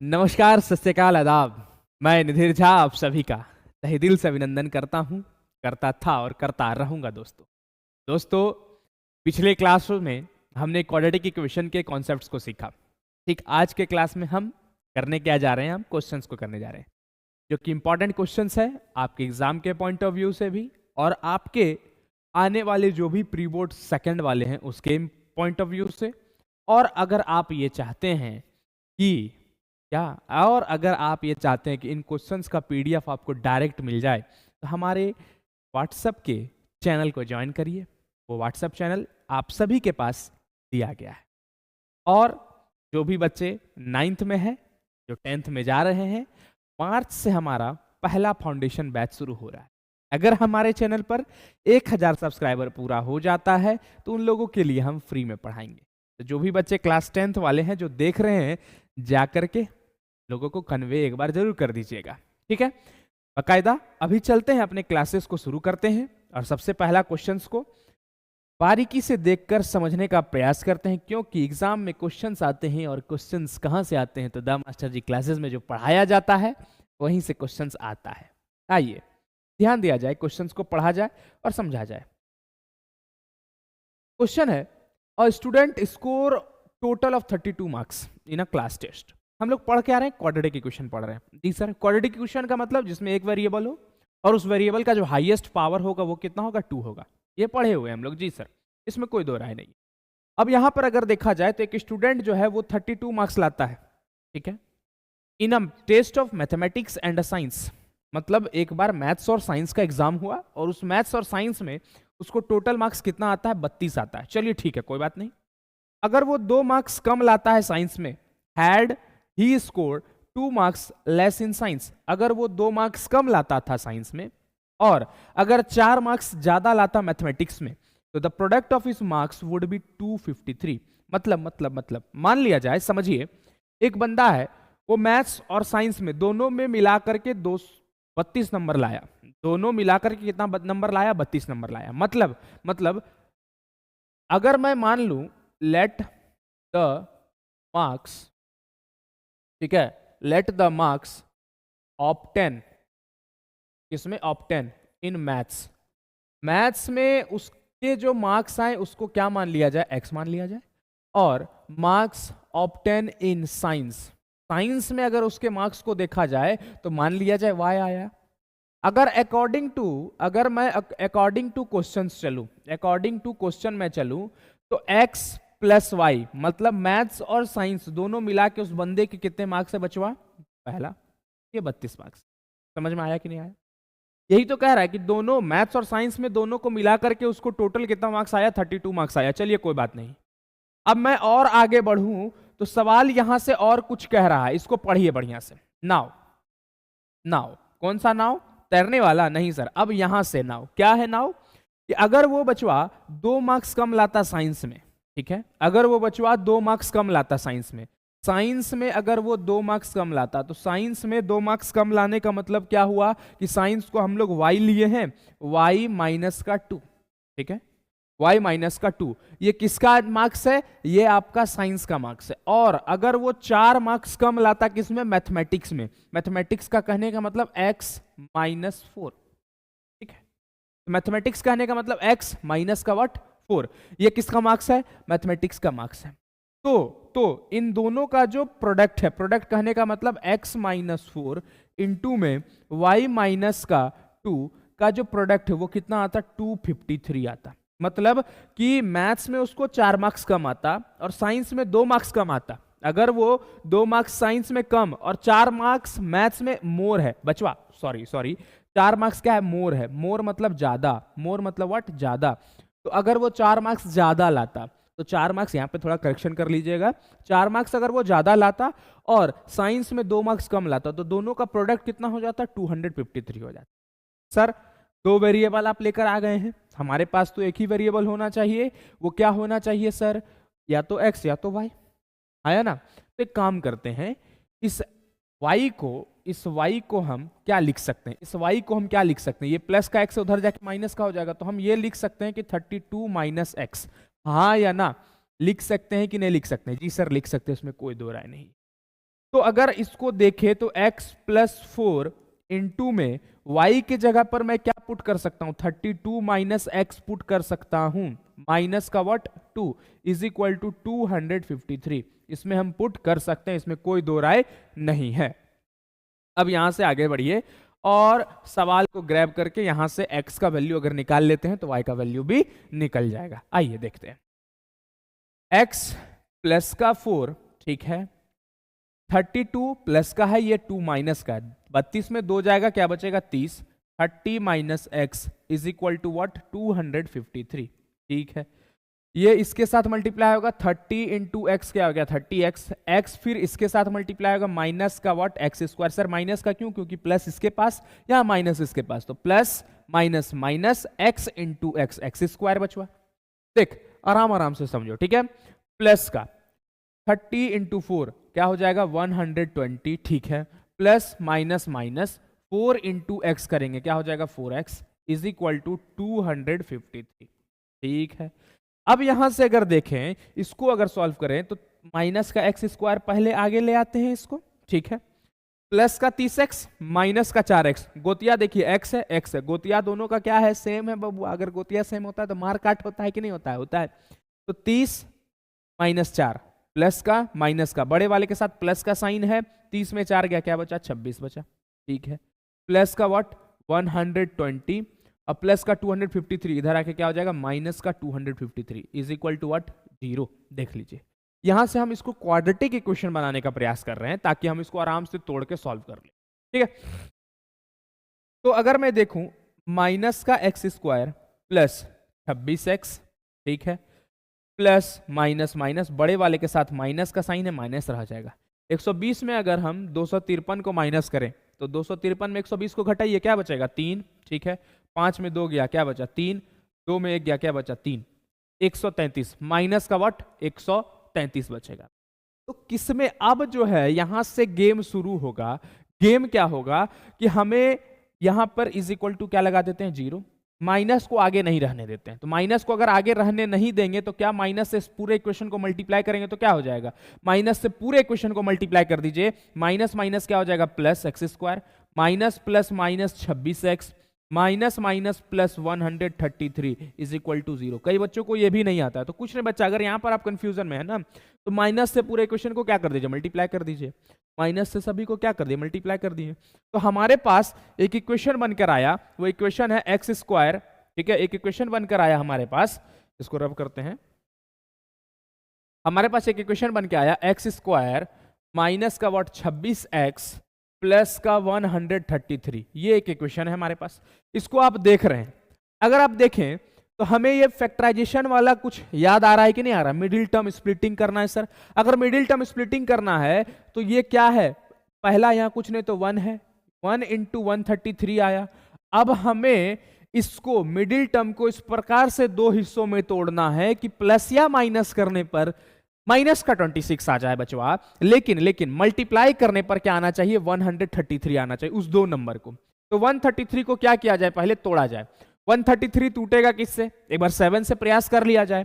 नमस्कार, सत श्री अकाल, आदाब। मैं निधीर झा आप सभी का तहे दिल से अभिनंदन करता हूं, करता था और करता रहूंगा। दोस्तों, पिछले क्लास में हमने क्वाड्रेटिक इक्वेशन के कॉन्सेप्ट्स को सीखा। ठीक आज के क्लास में हम करने क्या जा रहे हैं, हम क्वेश्चंस को करने जा रहे हैं, जो कि इंपॉर्टेंट क्वेश्चंस है आपके एग्जाम के पॉइंट ऑफ व्यू से भी और आपके आने वाले जो भी प्री बोर्ड सेकेंड वाले हैं उसके पॉइंट ऑफ व्यू से। और अगर आप ये चाहते हैं कि और अगर आप ये चाहते हैं कि इन क्वेश्चंस का पीडीएफ आपको डायरेक्ट मिल जाए तो हमारे व्हाट्सएप के चैनल को ज्वाइन करिए। वो व्हाट्सएप चैनल आप सभी के पास दिया गया है। और जो भी बच्चे 9th में है, जो 10th में जा रहे हैं, मार्च से हमारा पहला फाउंडेशन बैच शुरू हो रहा है। अगर हमारे चैनल पर 1000 सब्सक्राइबर पूरा हो जाता है तो उन लोगों के लिए हम फ्री में पढ़ाएंगे। तो जो भी बच्चे क्लास 10th वाले हैं जो देख रहे हैं, जाकर के लोगों को कन्वे एक बार जरूर कर दीजिएगा, ठीक है। बाकायदा अभी चलते हैं, अपने क्लासेस को शुरू करते हैं और सबसे पहला क्वेश्चंस को बारीकी से देखकर समझने का प्रयास करते हैं, क्योंकि एग्जाम में क्वेश्चंस आते हैं। और क्वेश्चंस कहां से आते हैं? तो द मास्टर जी क्लासेस में जो पढ़ाया जाता है वहीं से क्वेश्चंस आता है। आइए ध्यान दिया जाए, क्वेश्चंस को पढ़ा जाए और समझा जाए। क्वेश्चन है, a student score total of 32 marks in a class test. हम लोग पढ़ के आ रहे हैं, क्वाड्रेटिक इक्वेशन पढ़ रहे हैं। जी सर, क्वाड्रेटिक इक्वेशन का मतलब जिसमें एक वेरिएबल हो और उस वेरिएबल का जो हाईएस्ट पावर होगा वो कितना होगा? 2 होगा। ये पढ़े हुए हैं हम लोग। जी सर, इसमें कोई दो राय नहीं। अब यहां पर अगर देखा जाए तो एक स्टूडेंट जो है वो 32 मार्क्स लाता है, ठीक है, in a test of mathematics and science. मतलब एक बार मैथ्स और साइंस का एग्जाम हुआ और उस मैथ्स और साइंस में उसको टोटल मार्क्स कितना आता है? 32 आता है। चलिए ठीक है, कोई बात नहीं। अगर वो 2 मार्क्स कम लाता है साइंस में, had he score 2 marks less in science. अगर वो 2 मार्क्स कम लाता था साइंस में और अगर 4 मार्क्स ज्यादा लाता मैथमेटिक्स में, तो the product of his marks would be 253। मतलब मान लिया जाए, समझिए, एक बंदा है, वो मैथ्स और साइंस में दोनों में मिलाकर के 32 नंबर लाया। दोनों मिलाकर के कितना नंबर लाया? 32 नंबर लाया। मतलब अगर मैं मान लूं, लेट द मार्क्स, ठीक है, लेट द मार्क्स ऑब्टेन, इसमें ऑब्टेन इन मैथ्स, मैथ्स में उसके जो मार्क्स आए उसको क्या मान लिया जाए? एक्स मान लिया जाए। और marks obtain in science, science में अगर उसके मार्क्स को देखा जाए तो मान लिया जाए वाई आया। अगर मैं अकॉर्डिंग टू क्वेश्चन में चलूं तो एक्स प्लस वाई, मतलब मैथ्स और साइंस दोनों मिला के उस बंदे के कितने मार्क्स से बचवा? पहला, ये 32 मार्क्स। समझ में आया कि नहीं आया? यही तो कह रहा है कि दोनों मैथ्स और साइंस में दोनों को मिला करके उसको टोटल कितना मार्क्स आया? 32 मार्क्स आया। चलिए कोई बात नहीं। अब मैं और आगे बढ़ूं तो सवाल यहां से और कुछ कह रहा है, इसको पढ़िए बढ़िया से। नाव, नाव कौन सा नाव? तैरने वाला नहीं सर। अब यहां से नाव क्या है? नाव कि अगर वो बचवा 2 मार्क्स कम लाता साइंस में, ठीक है, अगर वो बचवा 2 मार्क्स कम लाता साइंस में अगर वो 2 मार्क्स कम लाता, तो साइंस में 2 मार्क्स कम लाने का मतलब क्या हुआ कि साइंस को हम लोग y लिए हैं, y माइनस का 2, ठीक है, y माइनस का 2। ये किसका मार्क्स है? ये आपका साइंस का मार्क्स है। और अगर वो 4 मार्क्स कम लाता किसमें? मैथमेटिक्स में। मैथमेटिक्स का कहने का मतलब x माइनस 4, ठीक है, मैथमेटिक्स कहने का मतलब x माइनस का व्हाट? 4। ये किसका मार्क्स है? मैथमेटिक्स का मार्क्स है। तो इन दोनों का जो प्रोडक्ट है, प्रोडक्ट कहने का मतलब x माइनस 4 इंटू में y माइनस का 2 का जो प्रोडक्ट है वो कितना आता? 253 आता। मतलब कि मैथ्स में उसको 4 मार्क्स कम आता और साइंस में 2 मार्क्स कम आता। अगर वो 2 मार्क्स साइंस में कम और 4 मार्क्स मैथ्स में मोर है, बचवा, सॉरी 4 मार्क्स क्या है? मोर है। मोर मतलब ज्यादा, मोर मतलब व्हाट? ज्यादा। तो अगर वो 4 मार्क्स ज्यादा लाता, तो 4 मार्क्स यहां पे थोड़ा करेक्शन कर लीजिएगा, 4 मार्क्स अगर वो ज्यादा लाता और साइंस में 2 मार्क्स कम लाता, तो दोनों का प्रोडक्ट कितना हो जाता? 253 हो जाता। सर 2 वेरिएबल आप लेकर आ गए हैं, हमारे पास तो एक ही वेरिएबल होना चाहिए। वो क्या होना चाहिए सर? या तो x या तो y, आया ना? तो एक काम करते हैं, इस y को हम क्या लिख सकते हैं? इस y को हम क्या लिख सकते हैं? ये प्लस का x उधर जाके माइनस का हो जाएगा, तो हम ये लिख सकते हैं कि 32 माइनस एक्स। हाँ या ना? लिख सकते हैं कि नहीं लिख सकते हैं? जी सर लिख सकते हैं, इसमें कोई दो राय नहीं। तो अगर इसको देखें तो x प्लस 4 इंटू में y की जगह पर मैं क्या पुट कर सकता हूं, 32 माइनस एक्स पुट कर सकता हूं, माइनस का व्हाट 2 इज इक्वल टू 253। इसमें हम पुट कर सकते हैं, इसमें कोई दो राय नहीं है। अब यहां से आगे बढ़िए और सवाल को ग्रैब करके यहां से x का वैल्यू अगर निकाल लेते हैं तो y का वैल्यू भी निकल जाएगा। आइए देखते हैं। x प्लस का 4, ठीक है, 32 प्लस का है, ये 2 माइनस का है, 32 में 2 जाएगा, क्या बचेगा 30, 30 minus x is equal to what 253। ठीक है, ये इसके साथ मल्टीप्लाई होगा, 30 इंटू एक्स क्या हो गया 30x, x फिर इसके साथ मल्टीप्लाई होगा माइनस का what x square. Sir minus का क्यों, क्योंकि प्लस इसके पास या माइनस इसके पास, तो plus minus minus x into x, x square बचवा। देख आराम आराम से समझो, ठीक है। प्लस का 30 इंटू 4 क्या हो जाएगा 120, ठीक है, plus minus minus 4 into x करेंगे क्या हो जाएगा 4x इज इक्वल टू 253। ठीक है, अब यहां से अगर देखें इसको अगर सॉल्व करें तो माइनस का एक्स स्क्वायर पहले आगे ले आते हैं इसको, ठीक है, प्लस का 30x माइनस का 4x, गोतिया देखिए x है x है, गोतिया दोनों का क्या है सेम है बबू, अगर गोतिया सेम होता है तो मार काट होता है कि नहीं होता है, होता है। तो 30 माइनस 4 प्लस का माइनस का, बड़े वाले के साथ प्लस का साइन है, 30 में 4 गया क्या बचा 26 बचा, ठीक है, प्लस का व्हाट 120 और प्लस का 253 इधर आके क्या हो जाएगा माइनस का 253 इज इक्वल टू व्हाट 0। देख लीजिए यहां से हम इसको क्वाड्रेटिक इक्वेशन बनाने का प्रयास कर रहे हैं ताकि हम इसको आराम से तोड़ के सॉल्व कर लें, ठीक है। तो अगर मैं देखूं माइनस का एक्स स्क्वायर प्लस 26x, ठीक है, प्लस माइनस माइनस, बड़े वाले के साथ माइनस का साइन है, माइनस रह जाएगा। 120 में अगर हम 253 को माइनस करें तो 253 में 120 को घटाइए क्या बचेगा 3, ठीक है, 5 में 2 गया क्या बचा 3, 2 में 1 गया क्या बचा 3, 133 माइनस का व्हाट 133 बचेगा। तो किसमें अब जो है यहां से गेम शुरू होगा, गेम क्या होगा कि हमें यहां पर इज इक्वल टू क्या लगा देते हैं 0, माइनस को आगे नहीं रहने देते हैं। तो माइनस को अगर आगे रहने नहीं देंगे तो क्या माइनस से पूरे इक्वेशन को मल्टीप्लाई करेंगे तो क्या हो जाएगा, माइनस से पूरे इक्वेशन को मल्टीप्लाई कर दीजिए, माइनस माइनस क्या हो जाएगा plus x square, minus plus minus 26x minus minus plus 133 is equal to 0। कई बच्चों को ये भी नहीं आता है, तो कुछ नहीं बच्चा, अगर यहां पर आप कंफ्यूजन में है ना तो माइनस से पूरे इक्वेशन को क्या कर दीजिए मल्टीप्लाई कर दीजिए, माइनस से सभी को क्या कर दिए मल्टीप्लाई कर दिए। तो हमारे पास एक इक्वेशन बनकर आया, वो इक्वेशन है एक्स स्क्वायर, ठीक है, एक इक्वेशन बनकर आया हमारे पास, इसको रब करते हैं, हमारे पास एक इक्वेशन बनकर आया एक्स स्क्वायर माइनस का व्हाट 26x प्लस का 133, ये एक इक्वेशन है हमारे पास। इसको आप देख रहे हैं, अगर आप देखें तो हमें ये फैक्टराइजेशन वाला कुछ याद आ रहा है कि नहीं आ रहा, मिडिल टर्म स्प्लिटिंग करना है सर। अगर मिडिल टर्म स्प्लिटिंग करना है तो ये क्या है, पहला यहां कुछ नहीं तो 1 है, 1 इंटू 133 आया। अब हमें इसको मिडिल टर्म को इस प्रकार से दो हिस्सों में तोड़ना है कि प्लस या माइनस करने पर माइनस का 26 आ जाए बचवा, लेकिन मल्टीप्लाई करने पर क्या आना चाहिए 133 आना चाहिए उस दो नंबर को। तो 133 को क्या किया जाए, पहले तोड़ा जाए। 133 टूटेगा किससे, एक बार 7 से प्रयास कर लिया जाए।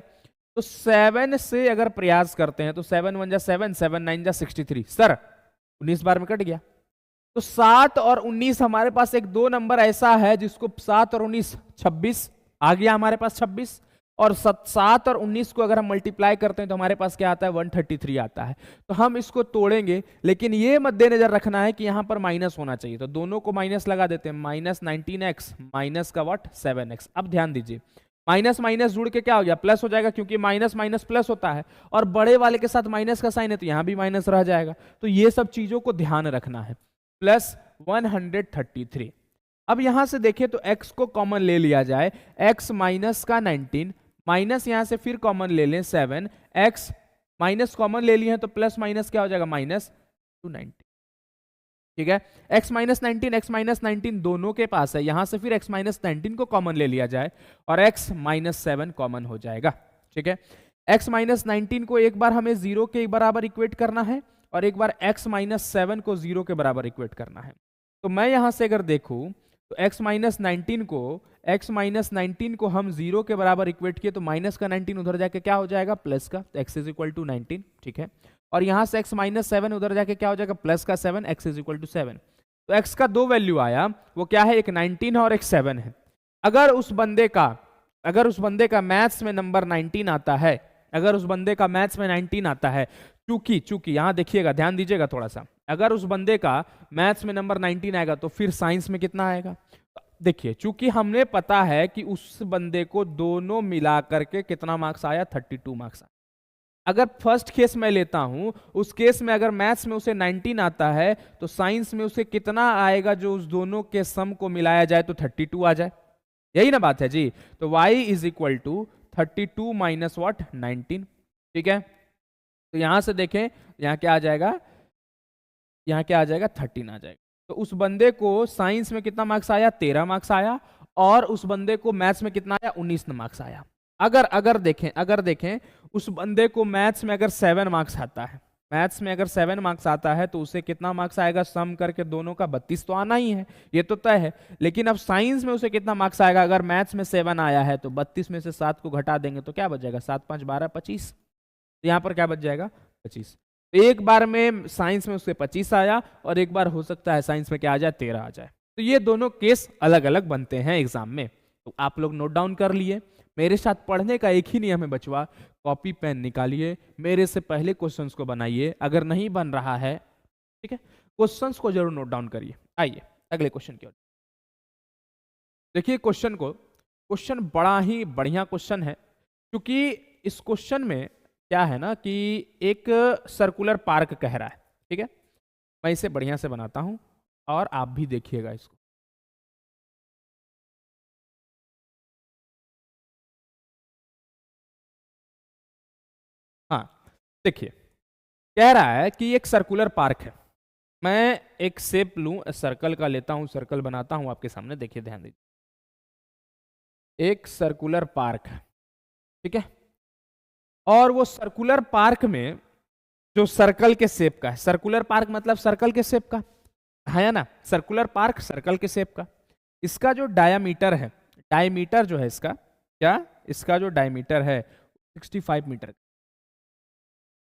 तो 7 से अगर प्रयास करते हैं तो 7 1 जा 7, 7 9 जा 63, सर 19 बार में कट गया। तो 7 और 19 हमारे पास एक दो नंबर ऐसा है जिसको 7 और 19 26 आ गया हमारे पास 26, और 7 और 19 को अगर हम मल्टीप्लाई करते हैं तो हमारे पास क्या आता है 133 आता है। तो हम इसको तोड़ेंगे, लेकिन ये मद्देनजर रखना है कि यहां पर माइनस होना चाहिए, तो दोनों को माइनस लगा देते हैं, माइनस 19x माइनस का व्हाट 7x। अब ध्यान दीजिए माइनस माइनस जुड़ के क्या हो गया प्लस हो जाएगा, क्योंकि माइनस माइनस प्लस होता है, और बड़े वाले के साथ माइनस का साइन है तो यहां भी माइनस रह जाएगा। तो ये सब चीजों को ध्यान रखना है, प्लस 133। अब यहां से देखें तो x को कॉमन ले लिया जाए, x माइनस का 19 माइनस यहां से फिर कॉमन ले लें 7, x माइनस कॉमन ले लिए हैं तो प्लस माइनस क्या हो जाएगा माइनस 290, ठीक है। x माइनस 19 दोनों के पास है, यहां से फिर x माइनस 19 को कॉमन ले लिया जाए और x माइनस 7 कॉमन हो जाएगा, ठीक है। x माइनस 19 को एक बार हमें 0 के बराबर इक्वेट करना है और एक बार x माइनस 7 को 0 के बराबर इक्वेट करना है। तो मैं यहां से अगर देखूं तो x माइनस 19 को हम 0 के बराबर इक्वेट किए तो माइनस का 19 उधर जाके क्या हो जाएगा प्लस का, तो x इज इक्वल टू 19, ठीक है। और यहां से x माइनस 7 उधर जाके क्या हो जाएगा प्लस का 7, x इज इक्वल टू 7। तो x का दो वैल्यू आया, वो क्या है, एक 19 है और एक 7 है। अगर उस बंदे का मैथ्स में नंबर 19 आता है, अगर उस बंदे का मैथ्स में 19 आता है, चूंकि यहां देखिएगा, ध्यान दीजिएगा थोड़ा सा, अगर उस बंदे का मैथ्स में नंबर 19 आएगा तो फिर साइंस में कितना आएगा? देखिए, चूंकि हमने पता है कि उस बंदे को दोनों मिला करके कितना मार्क्स आया, 32 मार्क्स आया। अगर फर्स्ट केस में लेता हूं, उस केस में अगर मैथ्स में उसे 19 आता है तो साइंस में उसे कितना आएगा जो उस दोनों के सम को मिलाया जाए तो 32 आ जाए। यही ना बात है जी। तो y is equal to 32 minus what 19। ठीक है, तो यहां से देखें, यहां क्या आ जाएगा, यहां क्या आ जाएगा 13 आ जाएगा। तो उस बंदे को साइंस में कितना मार्क्स आया, 13 मार्क्स आया, और उस बंदे को मैथ्स में कितना आया, 19 मार्क्स आया। अगर देखें उस बंदे को मैथ्स में अगर 7 मार्क्स आता है, मैथ्स में अगर 7 मार्क्स आता है तो उसे कितना मार्क्स आएगा, सम करके दोनों का 32 तो आना ही है, ये तो तय है। लेकिन अब साइंस में उसे कितना मार्क्स आएगा, अगर मैथ्स में 7 आया है तो 32 में से 7 को घटा देंगे तो क्या बच जाएगा, 7 5 12 25। तो यहाँ पर क्या बच जाएगा, 25। एक बार में साइंस में उसके 25 आया और एक बार हो सकता है साइंस में क्या आ जाए, 13 आ जाए। तो ये दोनों केस अलग अलग बनते हैं एग्जाम में। तो आप लोग नोट डाउन कर लिए। मेरे साथ पढ़ने का एक ही नियम है बचवा, कॉपी पेन निकालिए, मेरे से पहले क्वेश्चंस को बनाइए। अगर नहीं बन रहा है, ठीक है, क्वेश्चंस को जरूर नोट डाउन करिए। आइए अगले क्वेश्चन की ओर देखिए। क्वेश्चन बड़ा ही बढ़िया क्वेश्चन है, क्योंकि इस क्वेश्चन में क्या है ना कि एक सर्कुलर पार्क कह रहा है। ठीक है, मैं इसे बढ़िया से बनाता हूं और आप भी देखिएगा इसको। हाँ देखिए, कह रहा है कि एक सर्कुलर पार्क है। मैं एक शेप लूं, सर्कल का लेता हूं, सर्कल बनाता हूं आपके सामने, देखिए ध्यान दीजिए। एक सर्कुलर पार्क है, ठीक है, और वो सर्कुलर पार्क में जो सर्कल के शेप का है, सर्कुलर पार्क मतलब सर्कल के शेप का है ना, सर्कुलर पार्क सर्कल के शेप का, इसका जो डायामीटर है, डायमीटर जो है इसका, क्या, इसका जो डायमीटर है 65 मीटर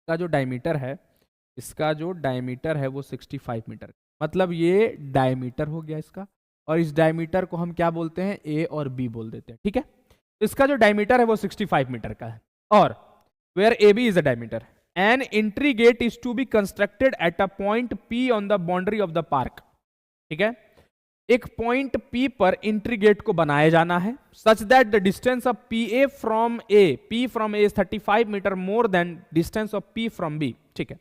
का, जो डायमीटर है, इसका जो डायमीटर है वो 65 मीटर, मतलब ये डायमीटर हो गया इसका। और इस डायमीटर को हम क्या बोलते हैं, ए और बी बोल देते हैं। ठीक है, इसका जो डायमीटर है वो 65 मीटर का है, और where AB is a diameter, an entry gate is to be constructed at a point P on the boundary of the park। ठीक है, एक पॉइंट P पर एंट्री गेट को बनाया जाना है, such that the distance of PA from A, P from A is 35 metre more than distance of P from B। ठीक है,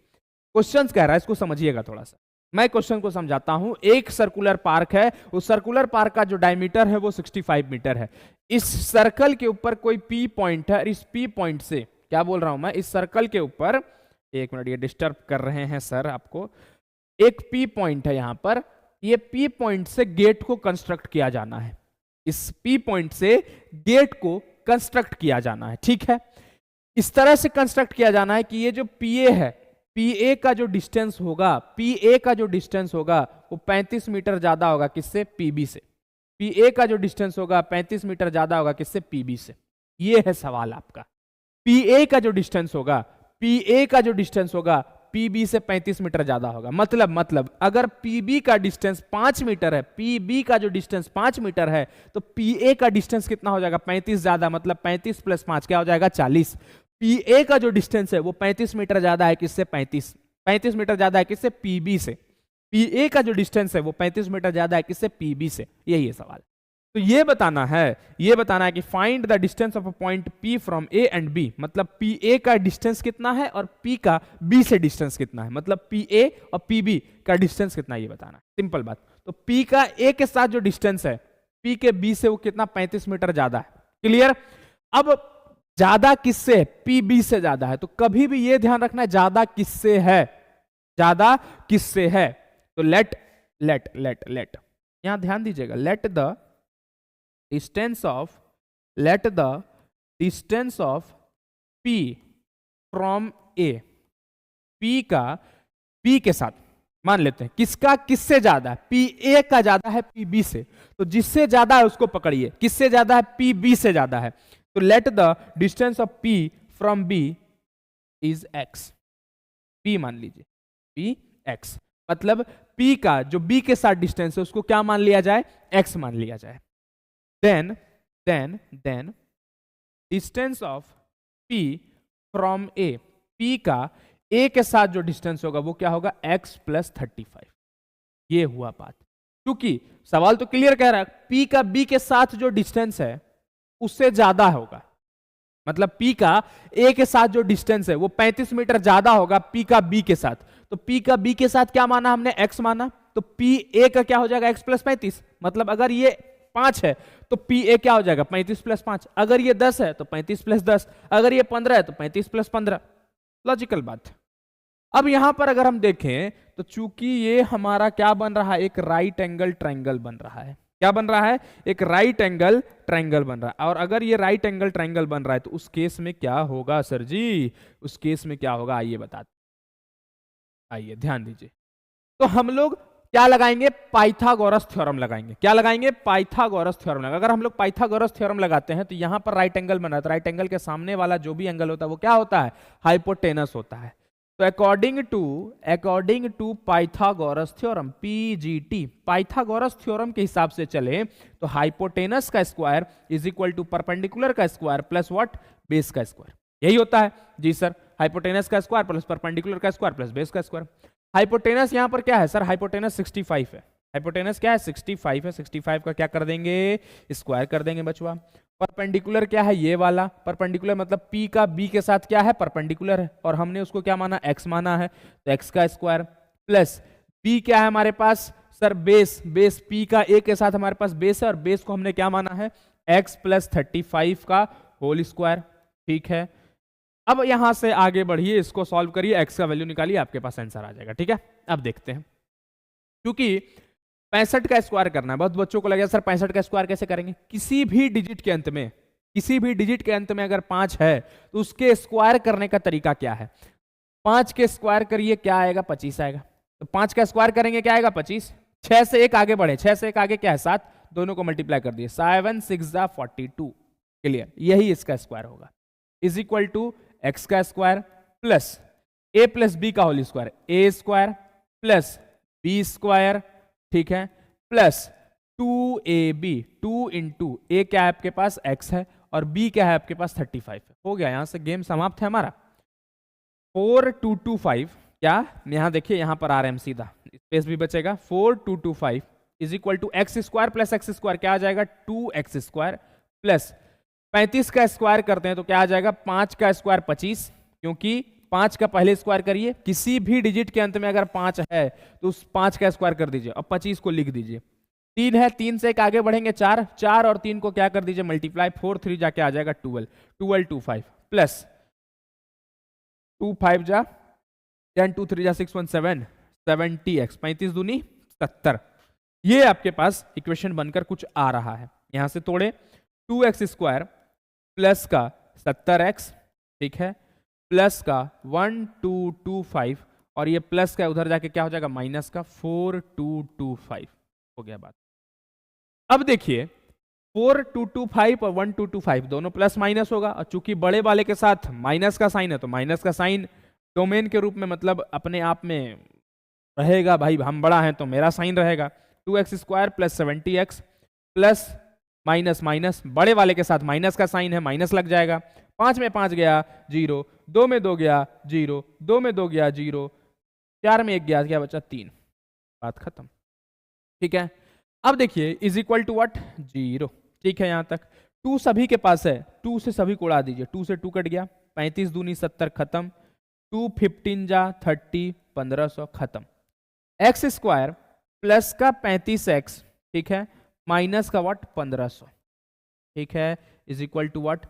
क्वेश्चन कह रहा है, इसको समझिएगा थोड़ा सा, मैं क्वेश्चन को समझाता हूं। एक सर्कुलर पार्क है, उस सर्कुलर पार्क का जो डायमीटर है वो 65 मीटर है। इस सर्कल के ऊपर कोई P पॉइंट है, इस P पॉइंट से, क्या बोल रहा हूं मैं, इस सर्कल के ऊपर, एक मिनट ये डिस्टर्ब कर रहे हैं सर आपको, एक P पॉइंट है यहां पर, ये P पॉइंट से गेट को कंस्ट्रक्ट किया जाना है, इस P पॉइंट से गेट को कंस्ट्रक्ट किया जाना है। ठीक है, इस तरह से कंस्ट्रक्ट किया जाना है कि ये जो PA है, PA का जो डिस्टेंस होगा, PA का जो डिस्टेंस होगा वो 35 मीटर ज्यादा होगा, किससे, PB से। PA का जो डिस्टेंस होगा 35 मीटर ज्यादा होगा, किससे, PB से। ये है सवाल आपका। PA का जो डिस्टेंस होगा, PA का जो डिस्टेंस होगा PB से 35 मीटर ज्यादा होगा। मतलब अगर PB का डिस्टेंस 5 मीटर है, PB का जो डिस्टेंस 5 मीटर है, तो PA का डिस्टेंस कितना हो जाएगा, 35 ज्यादा, मतलब 35 प्लस 5 क्या हो जाएगा, 40। PA का जो डिस्टेंस है वो 35 मीटर ज्यादा है, किससे, 35 मीटर ज्यादा है, किससे, PB से। PA का जो डिस्टेंस है वो 35 मीटर ज्यादा है, किससे, PB से। यही है सवाल। तो ये बताना है कि find the distance of a point P from A and B, मतलब PA का डिस्टेंस कितना है और P का B से डिस्टेंस कितना है, मतलब PA और PB का डिस्टेंस कितना है, ये बताना है। सिंपल बात। तो P का A के साथ जो डिस्टेंस है, P के B से वो कितना, 35 मीटर ज्यादा है। क्लियर। अब ज्यादा किससे है, PB से ज्यादा है, तो कभी भी ये ध्यान रखना है ज्यादा किससे है, ज्यादा किससे है। तो लेट यहां ध्यान दीजिएगा, let the distance of P from A, P का B के साथ मान लेते हैं, किसका किससे ज्यादा है, PA का ज्यादा है PB से, तो जिससे ज्यादा है उसको पकड़िए, किससे ज्यादा है, PB से ज्यादा है। तो let the distance of P from B is X, P मान लीजिए, P x, मतलब P का जो B के साथ डिस्टेंस है उसको क्या मान लिया जाए, x मान लिया जाए। Then distance of P from A, P का A के साथ जो डिस्टेंस होगा वो क्या होगा, x प्लस 35। ये हुआ बात। क्योंकि सवाल तो क्लियर कह रहा है P का B के साथ जो डिस्टेंस है उससे ज्यादा होगा, मतलब P का A के साथ जो डिस्टेंस है वो 35 मीटर ज्यादा होगा P का B के साथ। तो P का B के साथ क्या माना हमने, x माना, तो P A का क्या हो जाएगा, x प्लस 35। मतलब अगर ये 5 है तो P A क्या हो जाएगा, 35 प्लस 5। अगर ये 10 है तो 35 प्लस 10। अगर ये 15 है तो 35 प्लस 15। लॉजिकल बात। अब यहां पर अगर हम देखें तो चूंकि ये हमारा क्या बन रहा है, एक राइट एंगल ट्रायंगल बन रहा है। क्या बन रहा है, एक राइट एंगल ट्रायंगल बन रहा है। और अगर ये राइट एंगल ट्रायंगल बन रहा है तो उस केस में क्या होगा सर जी, उस केस में क्या होगा आइए बताते, आइए ध्यान दीजिए। तो हम लोग क्या लगाएंगे, पाइथागोरस थ्योरम लगाएंगे। क्या लगाएंगे, पाइथागोरस थ्योरम लगाएंगे। अगर हम लोग पाइथागोरस थ्योरम लगाते हैं तो यहां पर राइट एंगल बना, तो राइट एंगल के सामने वाला जो भी एंगल होता है वो क्या होता है, हाइपोटेनस होता है। तो according to Pythagoras theorem, PGT, Pythagoras theorem के हिसाब से चले तो हाइपोटेनस का square is equal to perpendicular का स्क्वायर प्लस व्हाट, बेस का स्क्वायर। यही होता है जी सर, हाइपोटेनस का स्क्वायर प्लस परपेंडिकुलर का स्क्वायर प्लस बेस का स्क्वायर। हाइपोटेनस यहां पर क्या है सर, हाइपोटेनस 65 है। हाइपोटेनस क्या है, 65 है। 65 का क्या कर देंगे, स्क्वायर कर देंगे बचवा। परपेंडिकुलर क्या है, ये वाला परपेंडिकुलर, मतलब P का B के साथ क्या है, परपेंडिकुलर है, और हमने उसको क्या माना, x माना है, तो x का स्क्वायर प्लस B क्या है हमारे पास सर, बेस। बेस P का A के साथ हमारे पास बेस है, और बेस को हमने क्या माना है, x प्लस 35 का होल स्क्वायर। ठीक है, अब यहां से आगे बढ़िए, इसको सॉल्व करिए, x का वैल्यू निकालिए, आपके पास आंसर आ जाएगा। ठीक है, अब देखते हैं। क्योंकि 65 का स्क्वायर करना है, बहुत बच्चों को लगेगा सर 65 का स्क्वायर कैसे करेंगे। किसी भी डिजिट के अंत में, किसी भी डिजिट के अंत में अगर 5 है तो उसके स्क्वायर करने का तरीका क्या है, 5 के स्क्वायर करिए क्या आएगा, 25 आएगा। तो 5 का स्क्वायर करेंगे क्या आएगा, 25। 6 से 1 आगे बढ़े, 6 से 1 आगे क्या है, 7, दोनों को मल्टीप्लाई कर दिए, 7 6 42। क्लियर, यही इसका स्क्वायर होगा, इज इक्वल टू एक्स का स्क्वायर प्लस ए प्लस बी का whole square, A square plus B square, ठीक है, प्लस 2ab, 2 इंटू ए क्या है आपके पास, x है, और b क्या है आपके पास 35 है। हो गया, यहां से गेम समाप्त है हमारा। 4225 क्या, यहां देखिए, यहां पर आ रहे हैं सीधा, स्पेस भी बचेगा। 4225 is equal to x square plus x square, क्या आ जाएगा, 2x स्क्वायर प्लस 35 का स्क्वायर करते हैं तो क्या आ जाएगा, 5 का स्क्वायर 25, क्योंकि 5 का पहले स्क्वायर करिए, किसी भी डिजिट के अंत में अगर 5 है तो उस 5 का स्क्वायर कर दीजिए, और 25 को लिख दीजिए। 3 है, 3 से एक आगे बढ़ेंगे 4, 4 और 3 को क्या कर दीजिए, मल्टीप्लाई, 4 3 जाके आ जाएगा 12, 25 प्लस 2 5 जा 10, 2 3 जा 6 1 7, 70x, 35 दूनी 70। ये आपके पास इक्वेशन बनकर कुछ आ रहा है। यहां से तोड़े, 2x स्क्वायर प्लस का 70x, ठीक है, प्लस का 1225, और ये प्लस का उधर जाके क्या हो जाएगा, माइनस का 4225। हो गया बात। अब देखिए 4225 और 1225 दोनों प्लस माइनस होगा, और चूंकि बड़े वाले के साथ माइनस का साइन है तो माइनस का साइन डोमेन के रूप में, मतलब अपने आप में रहेगा, भाई हम बड़ा हैं तो मेरा साइन रहेगा। 2x square plus 70x plus minus minus, बड़े वाले के साथ माइनस का साइन है, माइनस लग जाएगा। 5 में 5 गया 0, 2 में 2 गया 0, 2 में 2 गया 0, 4 में 1 गया, क्या बचा 3, बात खत्म। ठीक है, अब देखिए इज इक्वल टू व्हाट, 0। ठीक है, यहां तक 2 सभी के पास है, 2 से सभी को उड़ा दीजिए, 2 से 2 कट गया, 35 दूनी 70 खत्म, 2 15 जा 30, 1500 खत्म। एक्स स्क्वायर प्लस का 35x, ठीक है, माइनस का व्हाट 1500, ठीक है, इज इक्वल टू व्हाट।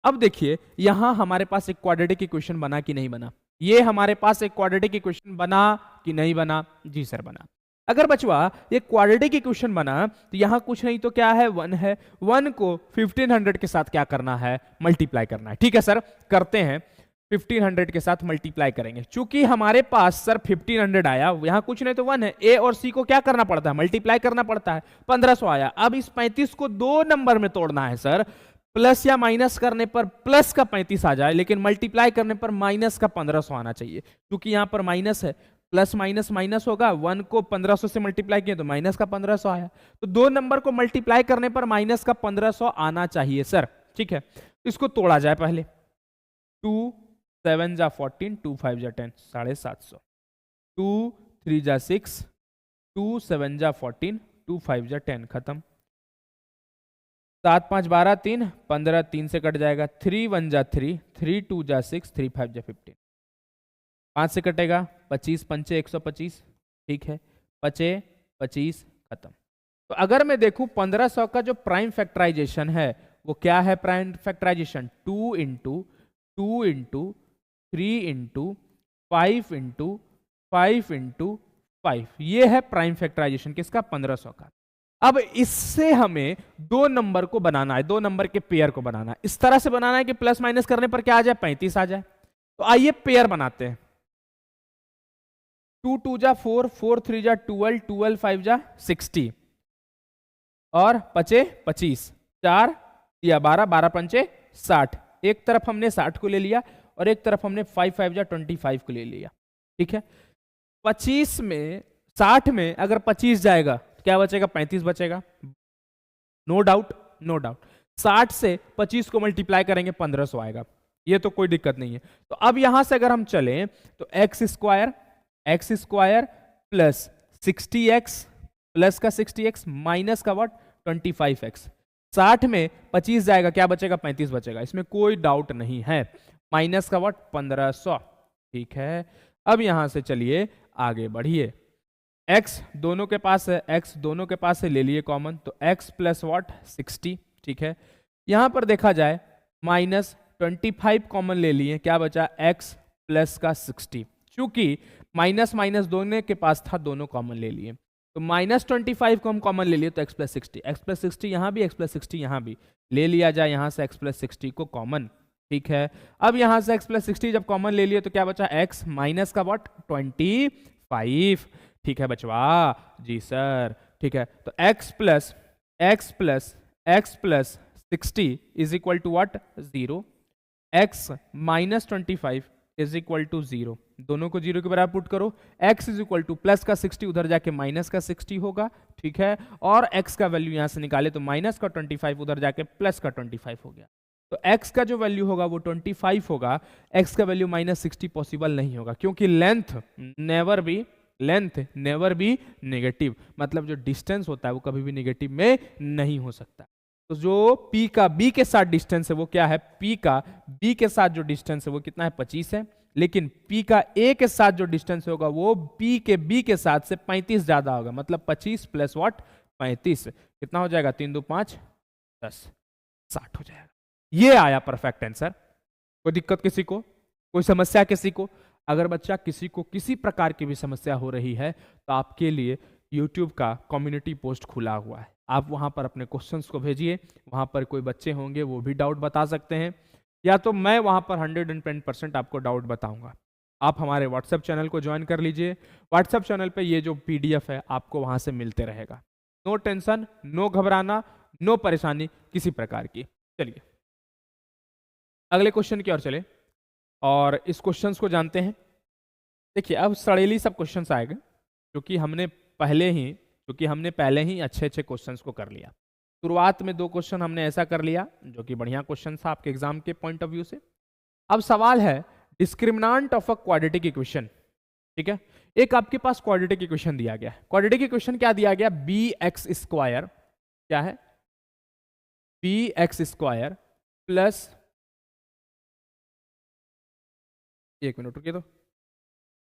अब देखिए यहां हमारे पास एक क्वाड्रेटिक इक्वेशन बना कि नहीं बना, ये हमारे पास एक क्वाड्रेटिक इक्वेशन बना कि नहीं बना, जी सर बना। अगर बचवा ये क्वाड्रेटिक इक्वेशन बना तो यहां कुछ नहीं तो क्या है, 1 है, 1 को 1500 के साथ क्या करना है, मल्टीप्लाई करना है। ठीक है सर, करते हैं, 1500 के साथ मल्टीप्लाई करेंगे। चूंकि हमारे पास सर 1500 आया, यहां कुछ नहीं तो 1 है, ए और सी को क्या करना पड़ता है, मल्टीप्लाई करना पड़ता है, 1500 आया। अब इस 35 को 2 नंबर में तोड़ना है सर, प्लस या माइनस करने पर प्लस का 35 आ जाए, लेकिन मल्टीप्लाई करने पर माइनस का 1500 आना चाहिए, क्योंकि यहां पर माइनस है, प्लस माइनस माइनस होगा, 1 को 1500 से मल्टीप्लाई किया तो माइनस का 1500 आया, तो दो नंबर को मल्टीप्लाई करने पर माइनस का 1500 आना चाहिए सर। ठीक है, इसको तोड़ा जाए पहले, 2 7 जा 14, 2 5 जा 10, 750, 2 3 जा 6, 2 7 जा 14, 2 5 जा 10, खत्म। 7 5 12 3 15, 3 से कट जाएगा, 3 1 जा 3, 3 2 जा 6, 3 5 जा 15, 5 से कटेगा, 25 पंचे 125, ठीक है, 25 25, खत्म। तो अगर मैं देखूं 1500 का जो प्राइम फैक्टराइजेशन है वो क्या है? Prime factorisation 2 into 2 into 3 into 5 into 5 into 5, ये है प्राइम फैक्टराइजेशन किसका? 1500 का। अब इससे हमें दो नंबर को बनाना है, दो नंबर के पेयर को बनाना है, इस तरह से बनाना है कि प्लस माइनस करने पर क्या आ जाए? 35 आ जाए। तो आइए पेयर बनाते हैं, 2 2 जा 4, 4 3 जा 12, 12 5 जा 60 और 25 25, 4 या 12, 12 पंचे 60। एक तरफ हमने 60 को ले लिया और एक तरफ हमने 5 5 जा 25 को ले लिया। ठीक है, 25 में 60 में अगर 25 जाएगा तो क्या बचेगा? 35 बचेगा। No doubt, no doubt. 60 से 25 को मल्टीप्लाई करेंगे 1500 आएगा, ये तो कोई दिक्कत नहीं है। तो अब यहां से अगर हम चलें तो X square plus 60x plus का 60x माइनस का व्हाट? 25x। 60 में 25 जाएगा, क्या बचेगा? 35 बचेगा, इसमें कोई डाउट नहीं है। माइनस का व्हाट? 1500। ठीक है, अब यहां से चलिए आगे बढ़िए। x दोनों के पास है, x दोनों के पास है, ले लिए कॉमन, तो x प्लस व्हाट? 60। ठीक है, यहां पर देखा जाए माइनस 25 कॉमन ले लिए, क्या बचा? x प्लस का 60। चूंकि माइनस माइनस दोनों के पास था, दोनों कॉमन ले लिए, तो माइनस 25 को हम कॉमन ले लिए तो x प्लस 60, x प्लस 60 यहाँ भी, x प्लस 60 यहाँ भी, ले लिया जाए यहाँ से x प्लस 60 को कॉमन। ठीक है, अब यहाँ से x प्लस 60 जब कॉमन ले लिए तो क्या बचा? x माइनस का व्हाट? 25। ठीक है बचवा जी सर। ठीक है, तो x plus 60 is equal to what? 0। x minus 25 is equal to 0, दोनों को 0 के बराबर पुट करो। x is equal to plus का 60 उधर जाके माइनस का 60 होगा। ठीक है, और x का वैल्यू यहां से निकाले तो माइनस का 25 उधर जाके प्लस का 25 हो गया, तो x का जो वैल्यू होगा वो 25 होगा। x का वैल्यू माइनस 60 पॉसिबल नहीं होगा, क्योंकि लेंथ नेवर बी नेगेटिव, मतलब जो डिस्टेंस होता है वो कभी भी नेगेटिव में नहीं हो सकता। तो जो P का B के साथ डिस्टेंस है वो क्या है? P का B के साथ जो डिस्टेंस है वो कितना है? 25 है, लेकिन P का A के साथ जो डिस्टेंस होगा वो P के B के साथ से 35 ज्यादा होगा, मतलब 25 प्लस व्हाट? 35, कितना हो जाएगा? 3 2 5 10, 60 हो जाएगा। ये आया परफेक्ट आंसर। कोई दिक्कत किसी को? कोई समस्या किसी को? अगर बच्चा किसी को किसी प्रकार की भी समस्या हो रही है तो आपके लिए YouTube का कम्युनिटी पोस्ट खुला हुआ है, आप वहां पर अपने क्वेश्चंस को भेजिए, वहां पर कोई बच्चे होंगे वो भी डाउट बता सकते हैं, या तो मैं वहां पर 110% आपको डाउट बताऊंगा। आप हमारे व्हाट्सएप चैनल को ज्वाइन कर लीजिए, व्हाट्सएप चैनल पे ये जो PDF है आपको वहां से मिलते रहेगा। नो टेंशन, नो घबराना, नो परेशानी किसी प्रकार की। चलिए अगले क्वेश्चन की ओर चले और इस क्वेश्चंस को जानते हैं। देखिए अब सड़ेली सब क्वेश्चंस आएंगे, क्योंकि हमने पहले ही अच्छे क्वेश्चंस को कर लिया। शुरुआत में 2 क्वेश्चन हमने ऐसा कर लिया जो कि बढ़िया क्वेश्चन था आपके एग्जाम के पॉइंट ऑफ व्यू से। अब सवाल है discriminant of a quadratic equation. ठीक है, एक आपके पास क्वाड्रेटिक इक्वेशन दिया गया है। क्वाड्रेटिक इक्वेशन क्या दिया गया? bx स्क्वायर, क्या है? bx स्क्वायर प्लस, एक मिनट रुकिए, तो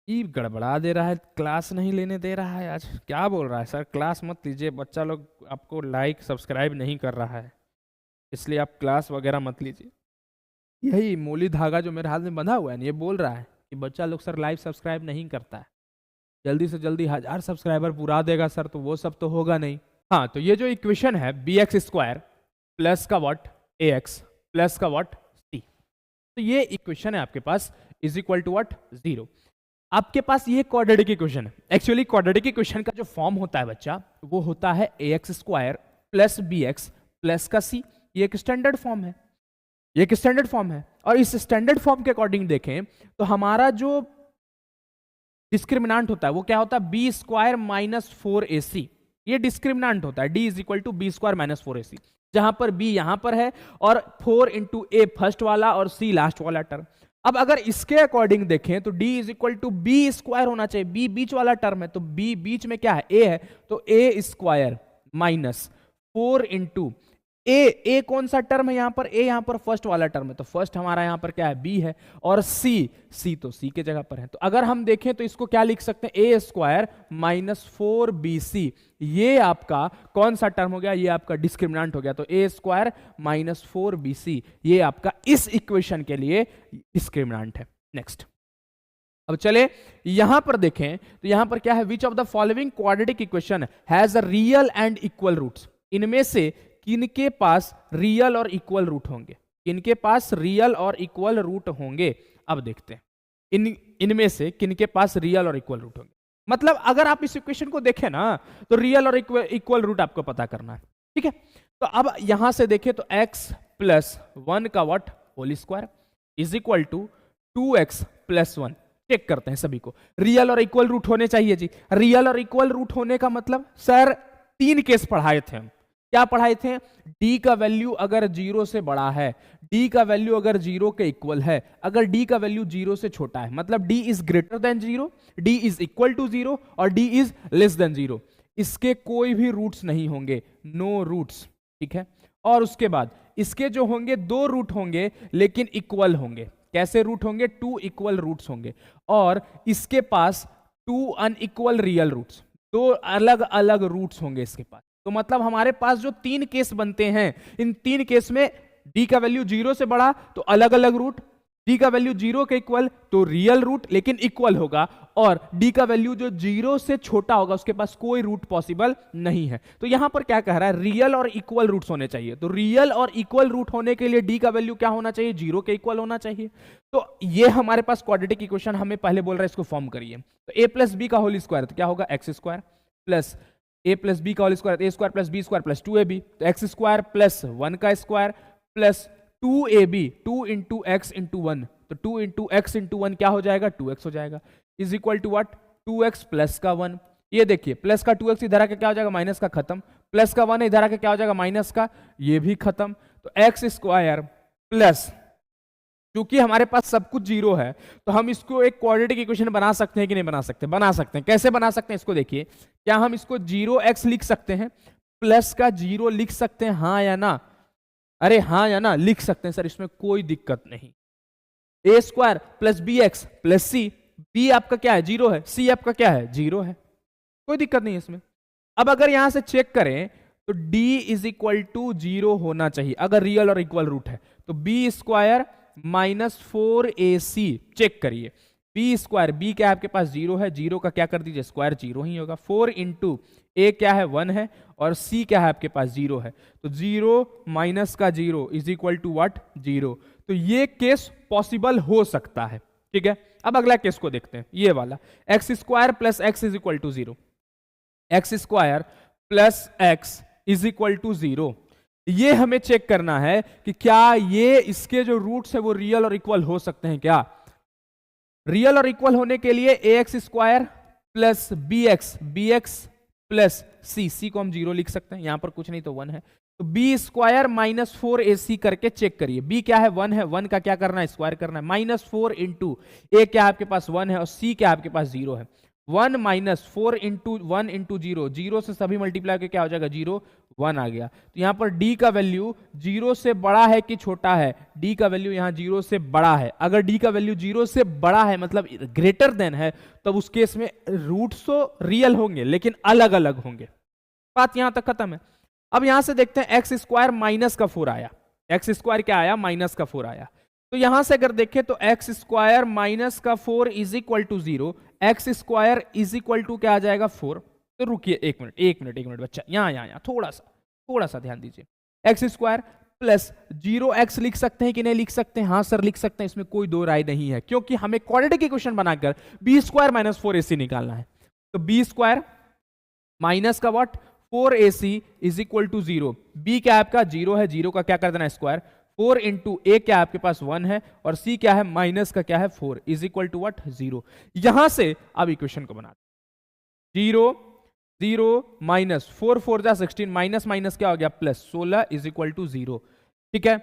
ये गड़बड़ा दे रहा है, क्लास नहीं लेने दे रहा है आज। क्या बोल रहा है सर? क्लास मत लीजिए, बच्चा लोग आपको लाइक सब्सक्राइब नहीं कर रहा है, इसलिए आप क्लास वगैरह मत लीजिए। यही मूली धागा जो मेरे हाथ में बंधा हुआ है, ये बोल रहा है कि बच्चा लोग सर लाइव सब्सक्राइब नहीं करता है, जल्दी से जल्दी 1000 सब्सक्राइबर पूरा देगा सर, तो वो सब तो होगा नहीं। हाँ, तो ये जो इक्वेशन है bx स्क्वायर प्लस का व्हाट? ax प्लस का व्हाट? c, तो ये इक्वेशन है आपके पास इज इक्वल टू व्हाट? 0। आपके पास ये क्वाड्रेटिक इक्वेशन है। एक्चुअली क्वाड्रेटिक इक्वेशन का जो फॉर्म होता है बच्चा, वो होता है ax square plus bx plus का c ये एक स्टैंडर्ड फॉर्म है, ये एक स्टैंडर्ड फॉर्म है। और इस स्टैंडर्ड फॉर्म के अकॉर्डिंग देखें तो हमारा जो डिस्क्रिमिनांट होता है वो क्या होता है, बी स्क्वायर माइनस 4ac। ये डिस्क्रिमिनांट होता है, d is equal to b square minus 4ac, जहां पर b यहां पर है और 4 इंटू ए फर्स्ट वाला और c लास्ट वाला टर्म। अब अगर इसके अकॉर्डिंग देखें तो d is equal to b square होना चाहिए, b बीच वाला टर्म है तो b बीच में क्या है, a है, तो a स्क्वायर माइनस 4 इंटू ए कौन सा टर्म है यहां पर, ए यहां पर फर्स्ट वाला टर्म है, तो फर्स्ट हमारा यहां पर क्या है, बी है, और सी तो सी के जगह पर है। तो अगर हम देखें तो इसको क्या लिख सकते हैं, ए स्क्वायर माइनस 4bc, ये आपका कौन सा टर्म हो गया, ये आपका डिस्क्रिमिनेंट हो गया। तो ए स्क्वायर माइनस 4bc ये आपका इस इक्वेशन के लिए डिस्क्रिमिनेंट है। नेक्स्ट, अब चले यहां पर देखें तो यहां पर क्या है, which of the following quadratic equation has a real and equal roots, इनमें से किनके पास रियल और इक्वल रूट होंगे, किनके पास रियल और इक्वल रूट होंगे। अब देखते हैं इनमें से किनके पास रियल और इक्वल रूट होंगे। मतलब अगर आप इस इक्वेशन को देखें ना तो रियल और इक्वल रूट आपको पता करना है, ठीक है। तो अब यहां से देखें तो x प्लस 1 का what whole square is equal to 2x plus 1। Check करते हैं सभी को, रियल और इक्वल रूट होने चाहिए जी। रियल और इक्वल रूट होने का मतलब सर 3 केस पढ़ाए थे हम, क्या पढ़ाए थे, d का वैल्यू अगर 0 से बड़ा है, d का वैल्यू अगर 0 के इक्वल है, अगर d का वैल्यू 0 से छोटा है, मतलब d is greater than 0, d is equal to 0 और d इज लेस देन 0, इसके कोई भी रूट्स नहीं होंगे, नो रूट्स, ठीक है। और उसके बाद इसके जो होंगे 2 रूट होंगे लेकिन इक्वल होंगे। कैसे रूट होंगे, 2 इक्वल रूट्स होंगे। और इसके पास 2 अनइक्वल रियल रूट्स, 2 अलग अलग रूट्स होंगे इसके पास। तो मतलब हमारे पास जो 3 केस बनते हैं, इन 3 केस में d का वैल्यू 0 से बड़ा तो अलग अलग रूट, d का वैल्यू 0 के इक्वल तो रियल रूट लेकिन इक्वल होगा, और d का वैल्यू जो 0 से छोटा होगा उसके पास कोई रूट पॉसिबल नहीं है। तो यहां पर क्या कह रहा है, रियल और इक्वल रूट्स होने चाहिए। तो रियल और इक्वल रूट होने के लिए d का वैल्यू क्या होना चाहिए, 0 के इक्वल होना चाहिए। तो ये हमारे पास क्वाड्रेटिक इक्वेशन हमें पहले बोल रहा है इसको फॉर्म करिए। तो a प्लस बी का होल स्क्वायर तो क्या होगा, X square plus a plus B का whole square, A square plus B square plus 2ab, तो एक्स स्क्वायर प्लस 1 का square plus 2ab, 2 into X into 1, तो 2 इंटू एक्स इंटू 1 क्या हो जाएगा, 2x हो जाएगा, is equal to what, 2x plus का 1। ये देखिए प्लस का 2x इधर आके क्या हो जाएगा, माइनस का खत्म, प्लस का 1 इधर आके क्या हो जाएगा, माइनस का, ये भी खत्म। तो एक्स स्क्वायर प्लस, क्योंकि हमारे पास सब कुछ 0 है तो हम इसको एक क्वाड्रेटिक इक्वेशन बना सकते हैं कि नहीं बना सकते, बना सकते हैं। कैसे बना सकते हैं इसको देखिए, क्या हम इसको 0x लिख सकते हैं, प्लस का 0 लिख सकते हैं, हाँ या ना, अरे हाँ या ना, लिख सकते हैं सर, इसमें कोई दिक्कत नहीं। A square plus B X plus C, B आपका क्या है, 0 है, सी आपका क्या है, 0 है, कोई दिक्कत नहीं है इसमें। अब अगर यहां से चेक करें तो d इज इक्वल टू 0 होना चाहिए अगर रियल और इक्वल रूट है। तो b square minus 4ac, check करिए, बी स्क्वायर, बी क्या है आपके पास 0 है, 0 का क्या कर दीजिए स्क्वायर, 0 ही होगा, 4 इंटू ए क्या है 1 है और c क्या है आपके पास 0 है, तो 0 माइनस का 0 इज इक्वल टू व्हाट, 0। तो ये केस पॉसिबल हो सकता है, ठीक है। अब अगला केस को देखते हैं, ये वाला, x square plus x is equal to 0, x square plus x is equal to 0। ये हमें चेक करना है कि क्या ये इसके जो रूट्स है वो रियल और इक्वल हो सकते हैं क्या। रियल और इक्वल होने के लिए ax square plus B X plus C को हम 0 लिख सकते हैं, यहां पर कुछ नहीं तो 1 है। तो बी स्क्वायर माइनस 4ac करके चेक करिए, b क्या है 1 है, 1 का क्या करना है स्क्वायर करना है, माइनस 4 इंटू ए क्या आपके पास 1 है और c क्या आपके पास 0 है, 1 माइनस 4 इंटू 1 इंटू 0, 0 से सभी मल्टीप्लाई करके क्या हो जाएगा 0, 1 आ गया। तो यहां पर d का वैल्यू 0 से बड़ा है कि छोटा है, d का वैल्यू यहां 0 से बड़ा है। अगर d का वैल्यू 0 से बड़ा है मतलब ग्रेटर देन है, तब उस केस में रूट्स तो रियल होंगे लेकिन अलग अलग होंगे। बात यहां तक खत्म है। अब यहां से देखते हैं एक्स स्क्वायर माइनस का 4 आया, एक्स स्क्वायर क्या आया, माइनस का 4 आया। तो यहां से अगर देखें तो एक्स स्क्वायर माइनस का 4 is equal to 0, x square is equal to क्या आ जाएगा 4। तो रुकिए एक मिनट बच्चा, यहां थोड़ा सा ध्यान दीजिए। एक्स स्क्वायर प्लस 0x लिख सकते हैं कि नहीं लिख सकते हैं, हाँ सर लिख सकते हैं, इसमें कोई दो राय नहीं है, क्योंकि हमें क्वाड्रेटिक इक्वेशन बनाकर बी स्क्वायर माइनस 4ac निकालना है। तो बी स्क्वायर माइनस का what 4ac is equal to 0। b क्या है आपका 0 है, 0 का क्या कर देना स्क्वायर, 4 इंटू ए क्या आपके पास 1 है और c क्या है माइनस का क्या है 4 इज इक्वल टू व्हाट 0। यहां से अब इक्वेशन को बना 0 0 माइनस 4 4 जा 16 माइनस माइनस क्या हो गया प्लस 16 इज इक्वल टू 0। ठीक है,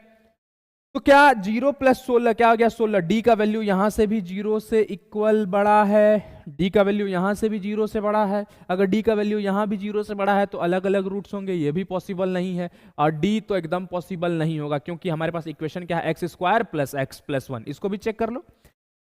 तो क्या 0 प्लस 16 क्या हो गया 16। डी का वैल्यू यहां से भी 0 से इक्वल बड़ा है, डी का वैल्यू यहां से भी 0 से बड़ा है। अगर डी का वैल्यू यहां भी 0 से बड़ा है तो अलग अलग रूट्स होंगे, ये भी पॉसिबल नहीं है। और डी तो एकदम पॉसिबल नहीं होगा क्योंकि हमारे पास इक्वेशन क्या है x square plus x plus 1। इसको भी चेक कर लो,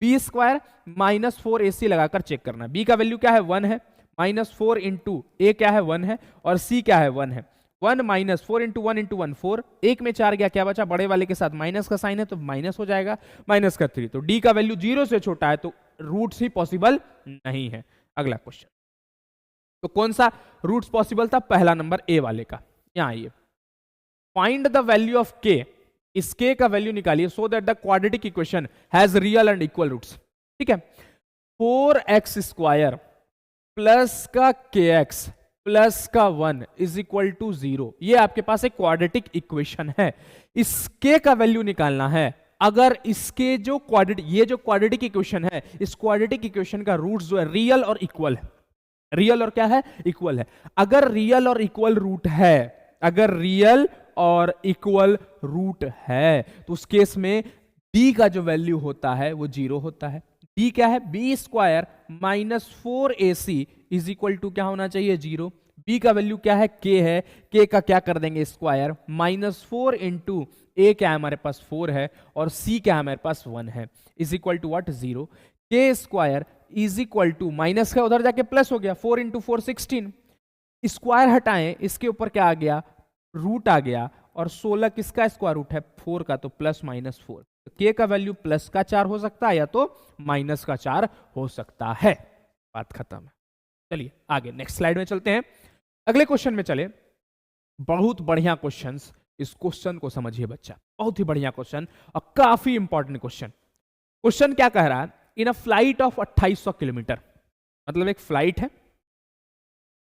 बी स्क्वायर माइनस 4ac लगाकर चेक करना। बी का वैल्यू क्या है 1 है, माइनस 4 इंटू ए क्या है 1 है और सी क्या है 1 है। 1 माइनस 4 इंटू 1 इंटू 1 4, एक में 4 गया, क्या बचा बड़े वाले के साथ माइनस का साइन है तो माइनस हो जाएगा, माइनस का 3। तो डी का वैल्यू 0 से छोटा है तो रूट्स ही पॉसिबल नहीं है। अगला क्वेश्चन, तो कौन सा रूट्स पॉसिबल था, पहला नंबर ए वाले का। यहां आइए, फाइंड द वैल्यू ऑफ के, इस के का वैल्यू निकालिए so that the quadratic equation has real and equal roots. ठीक है, 4x स्क्वायर प्लस का kx प्लस का 1 इज इक्वल टू 0, ये आपके पास एक क्वाड्रेटिक इक्वेशन है। इसके का वैल्यू निकालना है। अगर इसके जो ये जो क्वाड्रेटिक इक्वेशन है, इस क्वाड्रेटिक इक्वेशन का रूट्स जो है रियल और इक्वल है, रियल और क्या है इक्वल है। अगर रियल और इक्वल रूट है, अगर रियल और इक्वल रूट है तो उस केस में b का जो वैल्यू होता है वो 0 होता है। b क्या है b square minus 4ac is equal to क्या होना चाहिए 0। b का वैल्यू क्या है k है, k का क्या कर देंगे स्क्वायर माइनस 4 इंटू ए क्या है हमारे पास 4 है और c क्या है हमारे पास 1 है is equal to what 0। k square is equal to minus का उधर जाके प्लस हो गया 4 इंटू 4 16, स्क्वायर हटाएं इसके ऊपर क्या आ गया रूट आ गया और 16 किसका स्क्वायर रूट है 4 का, तो प्लस माइनस 4। के का वैल्यू प्लस का 4 हो सकता है या तो माइनस का 4 हो सकता है। बात खत्म है। चलिए आगे नेक्स्ट स्लाइड में चलते हैं, अगले क्वेश्चन में चले। बहुत बढ़िया क्वेश्चन, इस क्वेश्चन को समझिए बच्चा, बहुत ही बढ़िया क्वेश्चन और काफी इंपॉर्टेंट क्वेश्चन। क्वेश्चन क्या कह रहा है, in a flight of 2800 kilometre, मतलब एक फ्लाइट है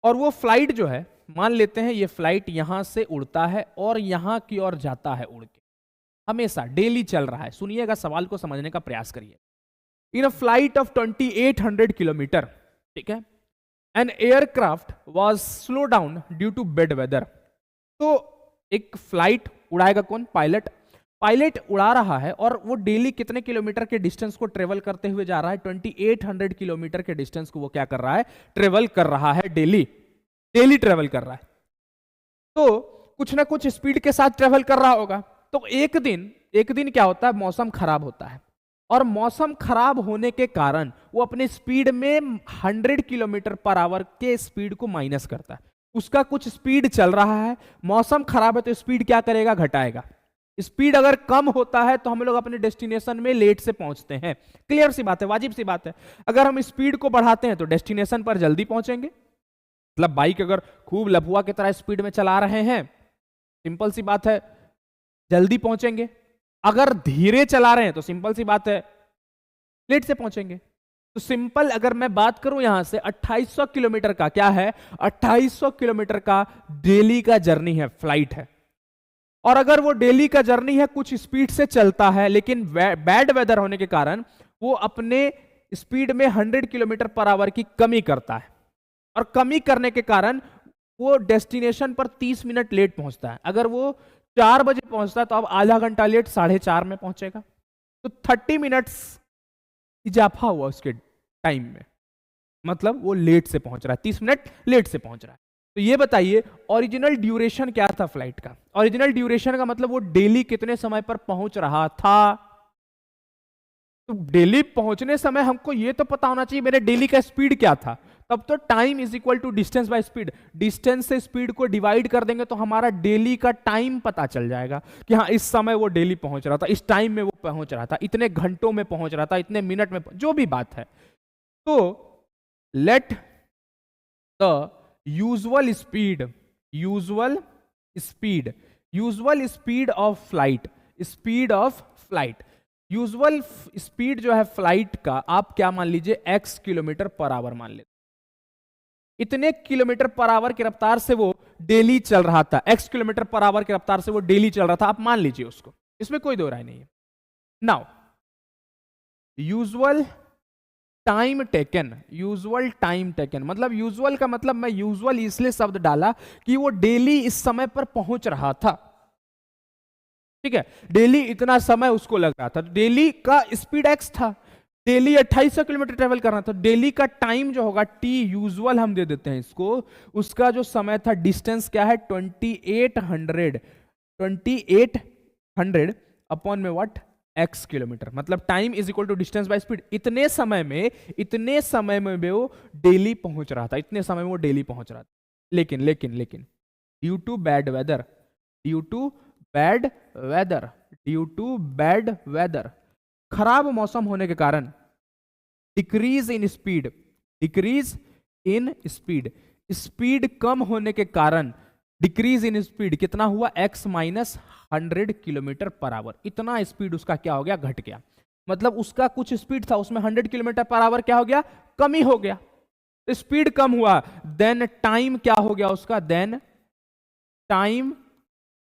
और वो फ्लाइट जो है मान लेते हैं ये फ्लाइट यहां से उड़ता है और यहां की ओर जाता है उड़ के, हमेशा डेली चल रहा है। सुनिएगा, सवाल को समझने का प्रयास करिए। In a flight of 2800 kilometre, ठीक है, an aircraft was slow down due to bad weather. तो एक फ्लाइट उड़ाएगा कौन, पायलट। पायलट उड़ा रहा है और वो डेली कितने किलोमीटर के डिस्टेंस को ट्रेवल करते हुए जा रहा है, 2800 किलोमीटर के डिस्टेंस को वो क्या कर रहा है, ट्रेवल कर रहा है, डेली ट्रेवल कर रहा है। तो कुछ ना कुछ स्पीड के साथ ट्रेवल कर रहा होगा। तो एक दिन क्या होता है, मौसम खराब होता है और मौसम खराब होने के कारण वो अपने स्पीड में 100 किलोमीटर पर आवर के स्पीड को माइनस करता है। उसका कुछ स्पीड चल रहा है, मौसम खराब है तो स्पीड क्या करेगा, घटाएगा। स्पीड अगर कम होता है तो हम लोग अपने डेस्टिनेशन में लेट से पहुंचते हैं, क्लियर सी बात है, वाजिब सी बात है। अगर हम स्पीड को बढ़ाते हैं तो डेस्टिनेशन पर जल्दी पहुंचेंगे। मतलब बाइक अगर खूब लफुआ की तरह स्पीड में चला रहे हैं, सिंपल सी बात है जल्दी पहुंचेंगे। अगर धीरे चला रहे हैं तो सिंपल सी बात है लेट से पहुंचेंगे। तो सिंपल अगर मैं बात करूं यहां से 2800 किलोमीटर का क्या है, 2800 किलोमीटर का डेली का जर्नी है, फ्लाइट है। और अगर वो डेली का जर्नी है, कुछ स्पीड से चलता है, लेकिन बैड वेदर होने के कारण वो अपने स्पीड में 100 किलोमीटर पर आवर की कमी करता है और कमी करने के कारण वो डेस्टिनेशन पर 30 मिनट लेट पहुंचता है। अगर वो 4 बजे पहुंचता है तो अब आधा घंटा लेट 4:30 में पहुंचेगा। तो 30 मिनट्स इजाफा हुआ उसके टाइम में, मतलब वो लेट से पहुंच रहा है, 30 मिनट लेट से पहुंच रहा है। तो ये बताइए ओरिजिनल ड्यूरेशन क्या था फ्लाइट का। ओरिजिनल ड्यूरेशन का मतलब वो डेली कितने समय पर पहुंच रहा था। तो डेली पहुंचने समय हमको ये तो पता होना चाहिए मेरे डेली का स्पीड क्या था। तब तो time is equal to distance by speed, distance से स्पीड को डिवाइड कर देंगे तो हमारा डेली का टाइम पता चल जाएगा कि हाँ इस समय वो डेली पहुंच रहा था, इस टाइम में वो पहुंच रहा था, इतने घंटों में पहुंच रहा था, इतने मिनट में, जो भी बात है। तो let the usual speed of flight, usual speed जो है फ्लाइट का आप क्या मान लीजिए x किलोमीटर पर आवर मान लेते। इतने किलोमीटर पर आवर की रफ्तार से वो डेली चल रहा था, x किलोमीटर पर आवर की रफ्तार से वो डेली चल रहा था, आप मान लीजिए उसको, इसमें कोई दो राय नहीं है। Now usual time taken, usual time taken मतलब यूजुअल का मतलब मैं यूजुअल इसलिए शब्द डाला कि वो डेली इस समय पर पहुंच रहा था, ठीक है, डेली इतना समय उसको लग रहा था, डेली का स्पीड x था, डेली 2800 किलोमीटर ट्रेवल करना था, डेली का टाइम जो होगा t यूजुअल हम दे देते हैं इसको, उसका जो समय था, डिस्टेंस क्या है 2800 अपॉन में व्हाट x किलोमीटर, मतलब time is equal to distance by speed. इतने समय में वो डेली पहुंच रहा था, इतने समय में वो डेली पहुंच रहा था। लेकिन लेकिन लेकिन due to bad weather, due to bad weather, खराब मौसम होने के कारण, डिक्रीज इन स्पीड कम होने के कारण, डिक्रीज इन स्पीड कितना हुआ x minus 100 kilometre per hour, इतना स्पीड उसका क्या हो गया, घट गया, मतलब उसका कुछ स्पीड था उसमें 100 किलोमीटर पर आवर क्या हो गया, कमी हो गया, स्पीड कम हुआ, देन टाइम क्या हो गया उसका, then time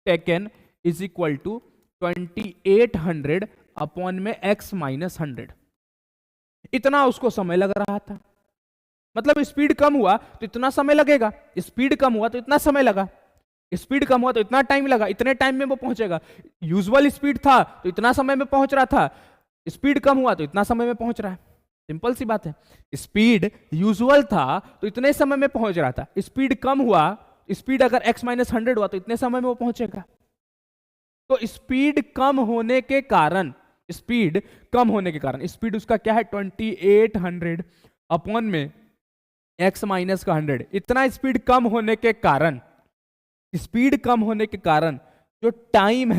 taken is equal to 2800 upon में x माइनस 100, इतना उसको समय लग रहा था, मतलब स्पीड कम हुआ तो इतना समय लगेगा, स्पीड कम हुआ तो इतना समय लगा, स्पीड कम हुआ तो इतना टाइम लगा, इतने टाइम में वो पहुंचेगा, यूजुअल स्पीड था तो इतना समय में पहुंच रहा था, स्पीड कम हुआ तो इतना समय में पहुंच रहा है, सिंपल सी बात है, स्पीड यूजुअल था तो इतने समय में पहुंच रहा था, स्पीड कम हुआ, स्पीड अगर x माइनस 100 हुआ तो इतने समय में वो पहुंचेगा, तो स्पीड कम होने के कारण, स्पीड उसका क्या है 2800 अपॉन में x माइनस का 100, इतना स्पीड कम होने के कारण, जो टाइम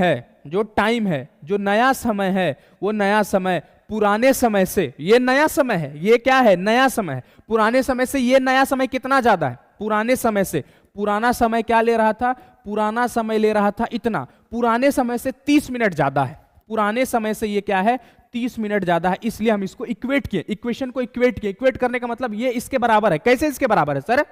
है, जो नया समय है, वो नया समय पुराने समय से, ये नया समय है, ये क्या है, नया समय है, पुराने समय से ये नया समय कितना ज्यादा है, पुराने समय से, पुराना समय क्या ले रहा था, पुराना समय ले रहा था इतना, पुराने समय से 30 मिनट ज्यादा है, पुराने समय से ये क्या है 30 मिनट ज्यादा है, इसलिए हम इसको इक्वेट किए, इक्वेशन को इक्वेट करने का मतलब ये इसके बराबर है, कैसे इसके बराबर है सर,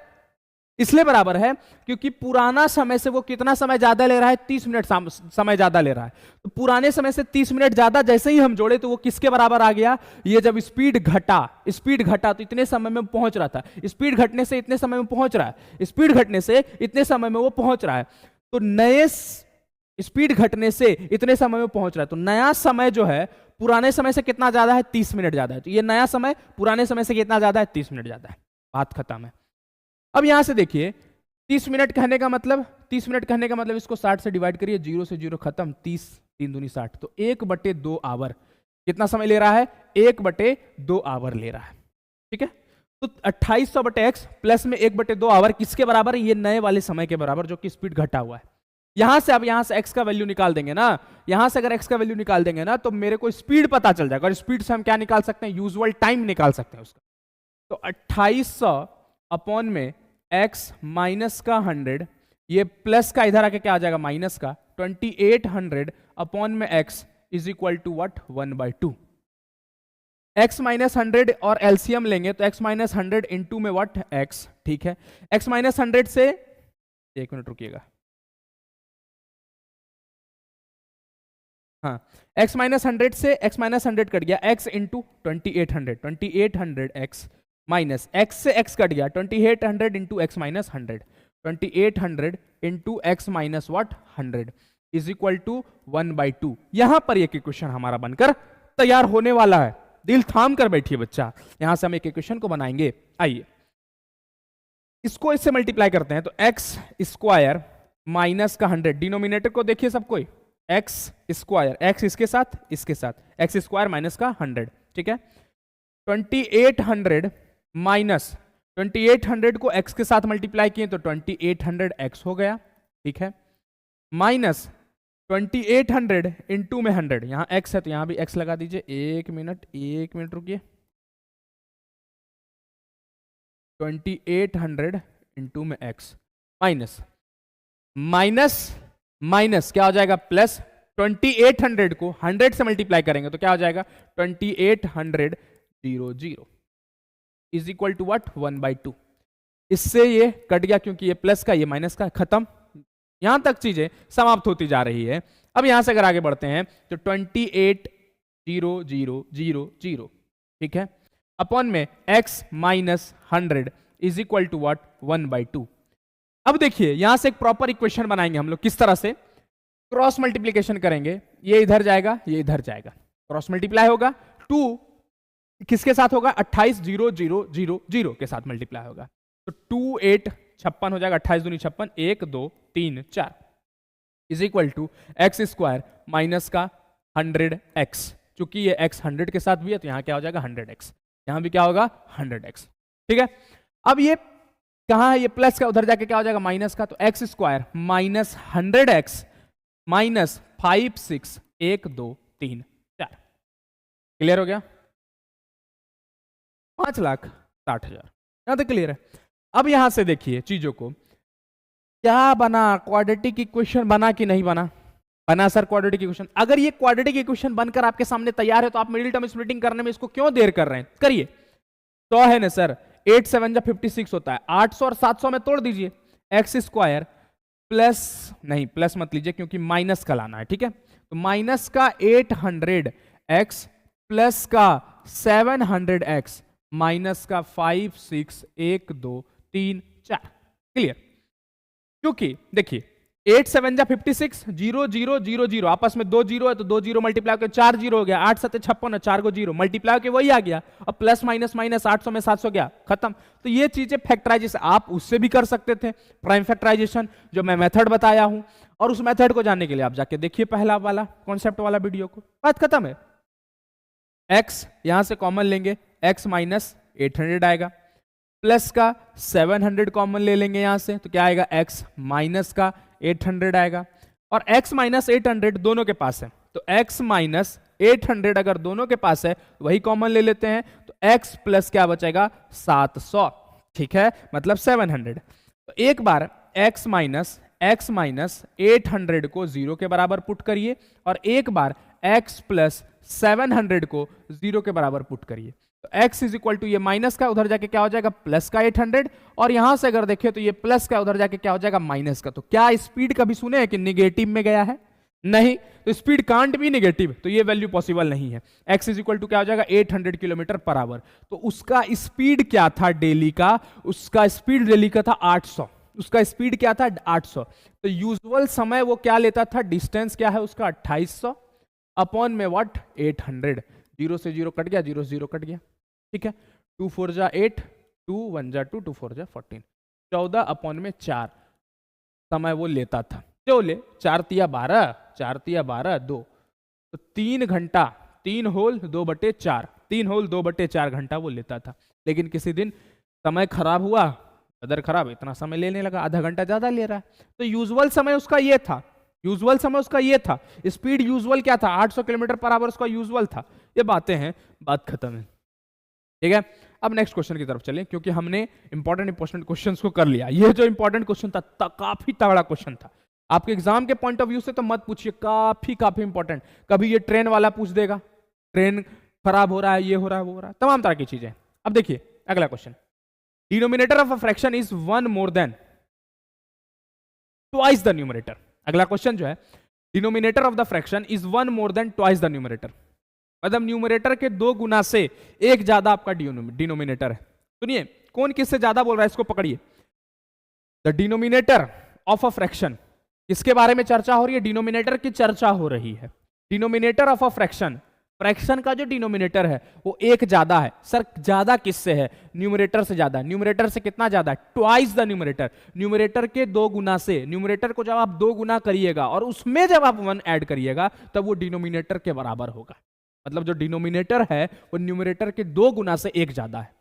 इसलिए बराबर है क्योंकि पुराना समय से वो कितना समय ज्यादा ले रहा है, 30 मिनट समय ज्यादा ले रहा है, तो पुराने समय से 30 मिनट ज्यादा जैसे ही हम जोड़े तो वो किसके बराबर आ गया, ये जब स्पीड घटा तो इतने समय में पहुंच रहा था, स्पीड घटने से इतने समय में पहुंच रहा है, स्पीड घटने से इतने समय में वो पहुंच रहा है, तो नए स्पीड घटने से इतने समय में पहुंच रहा है, तो नया समय जो है पुराने समय से कितना ज्यादा है, 30 मिनट ज्यादा है, तो ये नया समय पुराने समय से कितना ज्यादा है, 30 मिनट ज्यादा है, बात खत्म है। अब यहां से देखिए 30 मिनट कहने का मतलब इसको 60 से डिवाइड करिए, 0 से 0 खत्म, 30 3 दूनी 60, तो 1/2 आवर कितना समय ले रहा है, 1/2 आवर ले रहा है, ठीक है, तो 2800/x प्लस में 1/2 आवर किसके बराबर है, ये नए वाले समय के बराबर जो कि स्पीड घटा हुआ है। यहां से x का वैल्यू निकाल देंगे ना, यहां से अगर x का वैल्यू निकाल देंगे ना तो मेरे को स्पीड पता चल जाएगा, और स्पीड से हम क्या निकाल सकते हैं, यूजुअल टाइम निकाल सकते हैं उसका, तो 2800 अपॉन में x माइनस का 100, ये प्लस का इधर आके क्या आ जाएगा, माइनस का 2800 अपॉन में x is equal to what 1/2, x minus 100 और एलसीएम लेंगे तो x माइनस 100 इंटू में व्हाट x, ठीक है, x माइनस 100 से, एक मिनट रुकिएगा, हाँ, x माइनस 100 से x माइनस 100 कट गया, x into 2800 x minus x से x कट गया, 2800 into x minus 100, 2800 into x minus what 100 is equal to 1/2। यहां पर एक इक्वेशन हमारा बनकर तैयार होने वाला है, दिल थाम कर बैठिए बच्चा, यहां से हम एक इक्वेशन को बनाएंगे। आइए इसको इससे मल्टीप्लाई करते हैं, तो x स्क्वायर माइनस का 100, डिनोमिनेटर को देखिए सब कोई, x स्क्वायर, x इसके साथ x स्क्वायर माइनस का 100, ठीक है, 2800 माइनस 2800 को x के साथ मल्टीप्लाई किए तो 2800x हो गया, ठीक है, माइनस 2800 इंटू में 100, यहां x है तो यहां भी x लगा दीजिए, एक मिनट रुकिए, 2800 इंटू में x माइनस क्या हो जाएगा, प्लस 2800 को 100 से मल्टीप्लाई करेंगे तो क्या हो जाएगा 2800 इज इक्वल टू व्हाट 1/2। इससे ये कट गया क्योंकि ये प्लस का ये माइनस का, खत्म। यहां तक चीजें समाप्त होती जा रही है। अब यहां से अगर आगे बढ़ते हैं तो 28,0,0,0,0, ठीक है, अपॉन में x minus 100 is equal to what 1/2। अब देखिए यहां से एक प्रॉपर इक्वेशन बनाएंगे हम लोग, किस तरह से क्रॉस मल्टीप्लीकेशन करेंगे, ये इधर जाएगा ये इधर जाएगा, क्रॉस मल्टीप्लाई होगा, 2 किसके साथ होगा 28,0,0,0,0 के साथ मल्टीप्लाई होगा, तो 2 8 56 हो जाएगा, 28 दूनी 56, 1 2 3 4 is equal to x square minus का 100x, चूंकि ये x 100 के साथ भी है तो यहां क्या हो जाएगा 100x, यहां भी क्या होगा 100x, ठीक है। अब ये कहां है, ये प्लस का, उधर जाके क्या हो जाएगा माइनस का, तो X square minus 100x minus 5 6 1 2 3 4, clear हो गया, 5,60,000, यहां तक क्लियर है। अब यहां से देखिए चीजों को, क्या बना, क्वाड्रेटिक इक्वेशन बना कि नहीं बना, बना सर क्वाड्रेटिक इक्वेशन। अगर ये क्वाड्रेटिक इक्वेशन बनकर आपके सामने तैयार है तो आप मिडिल टर्म स्प्लिटिंग करने में इसको क्यों देर कर रहे हैं, करिए। 100 है ना सर, 8 7 जा 56 होता है, 800 और 700 में तोड़ दीजिए, एक्स स्क्वायर प्लस, नहीं प्लस मत लीजिए क्योंकि माइनस का लाना है, ठीक है, तो माइनस का 800x प्लस का 700x माइनस का 5 6 1 2 3 4, क्लियर। क्योंकि देखिए 8 7 जा 56, 0 0 0 0, आपस में 2 0 है तो 2 0 मल्टीप्लाई होकर 4 0 हो गया, 8 7 56 है, 4 को 0 मल्टीप्लाई होकर वही आ गया, और प्लस माइनस माइनस 800 में 700 गया, खत्म। तो ये चीजें फैक्टराइजेशन आप उससे भी कर सकते थे, प्राइम फैक्टराइजेशन जो मैं मेथड बताया हूं, और उस मेथड को जानने के लिए आप जाके देखिए पहला वाला कॉन्सेप्ट वाला वीडियो को, बात खत्म है। x यहां से कॉमन लेंगे, x माइनस 800 आएगा, प्लस का 700 कॉमन ले लेंगे यहां से, तो क्या आएगा x माइनस का 800 आएगा, और x माइनस 800 दोनों के पास है, तो x माइनस 800 अगर दोनों के पास है तो वही कॉमन ले लेते हैं, तो x प्लस क्या बचेगा 700, ठीक है, मतलब 700। तो एक बार x माइनस 800 को 0 के बराबर पुट करिए, और एक बार x प्लस 700 को 0 के बराबर पुट करिए, तो x इज इक्वल टू ये माइनस का, उधर जाके क्या हो जाएगा प्लस का 800, और यहां से अगर देखें तो ये प्लस का, उधर जाके क्या हो जाएगा माइनस का। तो क्या स्पीड कभी सुने हैं कि निगेटिव में गया है, नहीं, तो स्पीड कांट भी निगेटिव, तो ये वैल्यू पॉसिबल नहीं है। x इज इक्वल टू क्या हो जाएगा 800 किलोमीटर पर आवर, तो उसका स्पीड क्या था डेली का, उसका स्पीड डेली का था 800, उसका स्पीड क्या था 800, तो यूजुअल समय वो क्या लेता था, डिस्टेंस क्या है उसका 2800 अपॉन में व्हाट 800, 0 से 0 कट गया, 0 से 0 कट गया, ठीक है, 2 4 जा 8, 2 1 जा 2, 2 4 जा 14, 14 अपॉन में 4 समय वो लेता था, जो ले 4 तिया 12, 4 तिया 12 2, तो 3 घंटा, 3 होल 2/4, 3 होल 2/4 घंटा वो लेता था। लेकिन किसी दिन समय खराब हुआ, वेदर खराब, इतना समय लेने लगा, आधा घंटा ज्यादा ले रहा है, तो यूजुअल समय उसका ये था, यूजुअल समय उसका ये था, स्पीड यूजुअल क्या था 800 किलोमीटर पर आवर उसका यूजुअल था। ये बातें हैं, बात खत्म है, ठीक है। अब नेक्स्ट क्वेश्चन की तरफ चलें, क्योंकि हमने इंपॉर्टेंट क्वेश्चंस को कर लिया। ये जो इंपॉर्टेंट क्वेश्चन था काफी तगड़ा क्वेश्चन था, आपके एग्जाम के पॉइंट ऑफ व्यू से तो मत पूछिए, काफी इंपॉर्टेंट। कभी ये ट्रेन वाला पूछ देगा, ट्रेन खराब हो रहा है, ये हो रहा है, वो हो रहा है, तमाम तरह की चीजें। अब देखिए अगला question, denominator of a fraction is 1 more than twice the numerator. अगला क्वेश्चन जो है, denominator of the fraction is 1 more than twice the numerator, मतलब न्यूमरेटर के 2 गुना से एक ज्यादा आपका डिनोमिनेटर है। सुनिए कौन किससे ज्यादा बोल रहा है, इसको पकड़िए। The denominator of a fraction, किसके बारे में चर्चा हो रही है, डिनोमिनेटर की चर्चा हो रही है। Denominator of a fraction, fraction का जो डिनोमिनेटर है वो एक ज्यादा है। सर ज्यादा किससे है, न्यूमरेटर से ज्यादा। न्यूमरेटर से कितना ज्यादा, ट्वाइस द न्यूमरेटर, न्यूमरेटर के 2 गुना से। न्यूमरेटर को जब आप 2 गुना करिएगा और उसमें जब आप 1 ऐड करिएगा तब वो डिनोमिनेटर के बराबर होगा। मतलब जो डिनोमिनेटर है वो न्यूमरेटर के 2 गुना से एक ज्यादा है,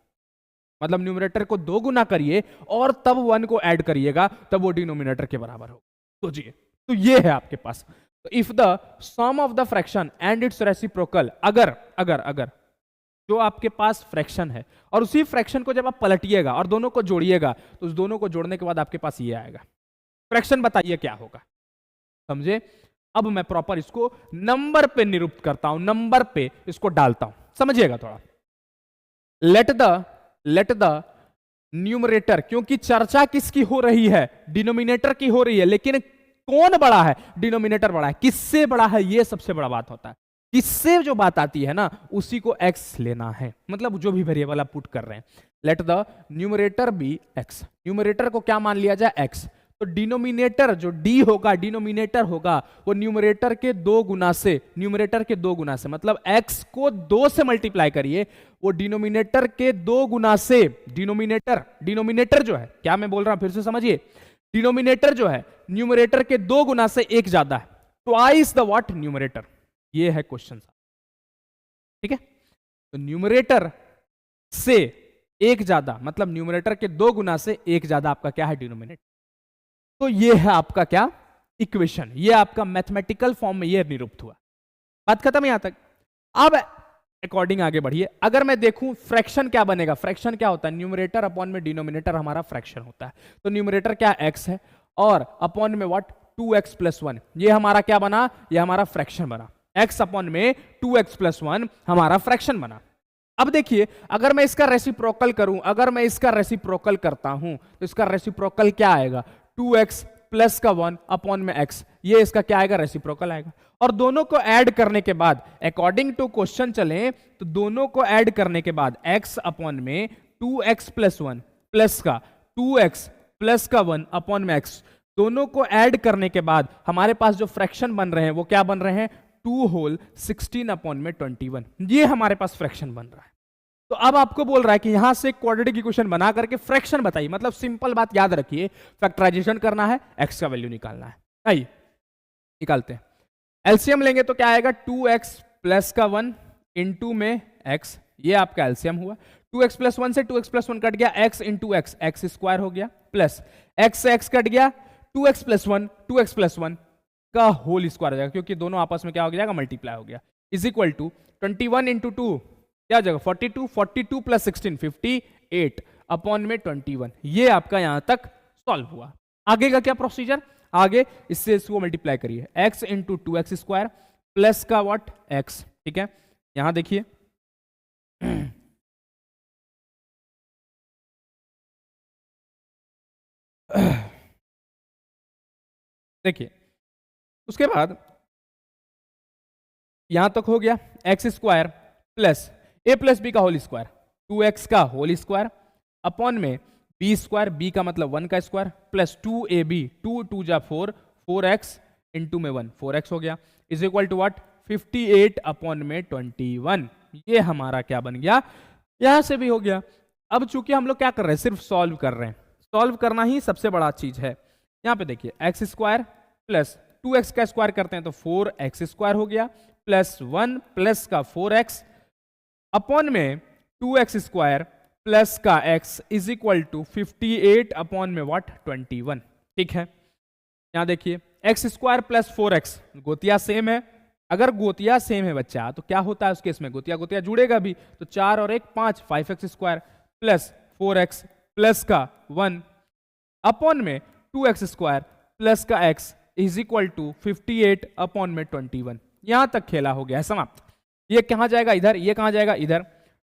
मतलब न्यूमरेटर को 2 गुना करिए और तब 1 को ऐड करिएगा, तब वो डिनोमिनेटर के बराबर होगा। सोचिए, तो ये है आपके पास। तो if the sum of the fraction and its reciprocal, अगर अगर अगर जो आपके पास फ्रैक्शन है और उसी फ्रैक्शन को जब आप पलटिएगा और दोनों को जोड़िएगा तो उस दोनों को जोड़ने के बाद आपके पास ये आएगा। फ्रैक्शन बताइए क्या होगा, समझे। अब मैं प्रॉपर इसको नंबर पे निरूपित करता हूं, नंबर पे इसको डालता हूं, समझिएगा थोड़ा। लेट द न्यूमरेटर, क्योंकि चर्चा किसकी हो रही है, डिनोमिनेटर की हो रही है, लेकिन कौन बड़ा है, डिनोमिनेटर बड़ा है। किससे बड़ा है, ये सबसे बड़ा बात होता है। किससे जो बात आती है ना, उसी को x लेना है, मतलब जो भी वेरिएबल आप पुट कर रहे हैं। Let the numerator be x, numerator को क्या मान लिया जाए, x। तो डिनोमिनेटर जो d होगा, डिनोमिनेटर होगा वो न्यूमरेटर के 2 गुना से, न्यूमरेटर के 2 गुना से, मतलब x को 2 से मल्टीप्लाई करिए, वो डिनोमिनेटर के 2 गुना से, डिनोमिनेटर जो है, क्या मैं बोल रहा हूं फिर से समझिए, डिनोमिनेटर जो है न्यूमरेटर के 2 गुना से 1 ज्यादा है, ट्वाइस द व्हाट, न्यूमरेटर। ये है क्वेश्चन, ठीक है। तो न्यूमरेटर से 1 ज्यादा, मतलब न्यूमरेटर के 2 गुना से 1 ज्यादा आपका क्या है, डिनोमिनेटर। तो ये है आपका क्या, इक्वेशन, ये आपका मैथमेटिकल फॉर्म में ये निरूपित हुआ। बात खत्म यहां तक। अब अकॉर्डिंग आगे बढ़िए। अगर मैं देखूं फ्रैक्शन क्या बनेगा, फ्रैक्शन क्या होता है, न्यूमरेटर अपॉन में डिनोमिनेटर हमारा फ्रैक्शन होता है। तो न्यूमरेटर क्या x है और अपॉन में व्हाट 2x + 1, ये हमारा क्या बना, ये हमारा फ्रैक्शन बना। x अपॉन में 2x + 1 हमारा फ्रैक्शन बना। अब देखिए अगर मैं इसका रेसिप्रोकल करूं, अगर मैं इसका रेसिप्रोकल करता हूं तो इसका रेसिप्रोकल क्या आएगा, 2x + 1 अपॉन में x, ये इसका क्या आएगा, रेसिप्रोकल आएगा। और दोनों को ऐड करने के बाद, अकॉर्डिंग टू क्वेश्चन चलें तो दोनों को ऐड करने के बाद x अपॉन में 2x + 1 प्लस का 2x + 1 अपॉन में x, दोनों को ऐड करने के बाद हमारे पास जो फ्रैक्शन बन रहे हैं वो क्या बन रहे हैं, 2 होल 16 अपॉन में 21, ये हमारे पास फ्रैक्शन बन रहा है। तो अब आपको बोल रहा है कि यहां से क्वाड्रेटिक इक्वेशन बना करके फ्रैक्शन बताइए, मतलब सिंपल बात याद रखिए, फैक्टराइजेशन करना है, x का वैल्यू निकालना है। आइए निकालते हैं। एलसीएम लेंगे तो क्या आएगा, 2x + 1 इंटू में x, ये आपका एलसीएम हुआ। 2x + 1 से 2x + 1 कट गया, x into x, x square हो गया, प्लस x से x कट गया, 2x + 1 2x + 1 का होल स्क्वायर हो जाएगा, क्योंकि दोनों आपस में क्या हो जाएगा, मल्टीप्लाई हो गया, इज इक्वल टू 21 इंटू 2 क्या हो जाएगा, 42, 42 + 16 58 अपॉन में 21। ये आपका यहां तक सॉल्व हुआ। आगे का क्या प्रोसीजर, आगे इससे इसको मल्टीप्लाई करिए, x into 2x square plus का व्हाट x, ठीक है। यहां देखिए देखिए उसके बाद यहां तक हो गया, x square plus a + b का होल स्क्वायर, 2x का होल स्क्वायर अपॉन में b स्क्वायर, b का मतलब 1 का स्क्वायर, प्लस 2ab, 2 2 जा 4, 4x इंटू में 1 4x हो गया, is equal to what 58 upon में 21। ये हमारा क्या बन गया, यहां से भी हो गया। अब चूंकि हम लोग क्या कर रहे हैं, सिर्फ सॉल्व कर रहे हैं, सॉल्व करना ही सबसे बड़ा चीज है। यहां पे देखिए x स्क्वायर प्लस 2x का स्क्वायर करते हैं तो 4x स्क्वायर हो गया, प्लस 1 प्लस का 4x अपॉन में 2x स्क्वायर प्लस का x is equal to 58 upon में व्हाट 21, ठीक है। यहां देखिए x स्क्वायर प्लस 4x, गोतिया सेम है, अगर गोतिया सेम है बच्चा तो क्या होता है उस केस में, गोतिया गोतिया जुड़ेगा भी, तो 4 और 1 5, 5x square plus 4x plus का 1 अपॉन में 2x स्क्वायर प्लस का x is equal to 58 upon में 21। यहां तक खेला हो गया है समाप्त। ये कहां जाएगा, इधर, ये कहां जाएगा, इधर।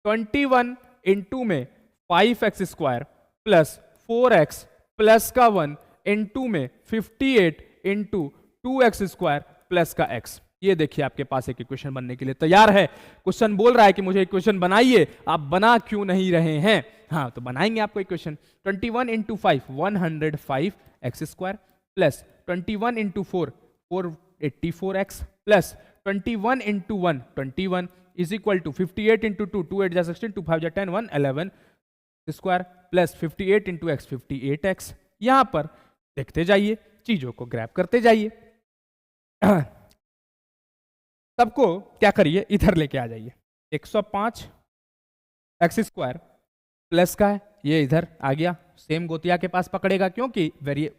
21 इंटू में 5x square plus 4x plus का 1 इंटू में 58 इंटू 2x स्क्वायर प्लस का x। ये देखिए आपके पास एक इक्वेशन बनने के लिए तैयार है। क्वेश्चन बोल रहा है कि मुझे इक्वेशन बनाइए, आप बना क्यों नहीं रहे हैं, हाँ तो बनाएंगे आपको equation. 21 into 5 105x square plus 21 into 4 484x plus 21 into 1 21 is equal to 58 into 2 2 8 जा 16 2 5 जा 10 1 11 square plus 58 into x 58x। यहां पर देखते जाइए, चीजों को ग्रैब करते जाइए, सबको क्या करिए, इधर लेके आ जाइए। 105 x स्क्वायर प्लस का है, ये इधर आ गया, सेम गोतिया के पास पकड़ेगा क्योंकि वेरिए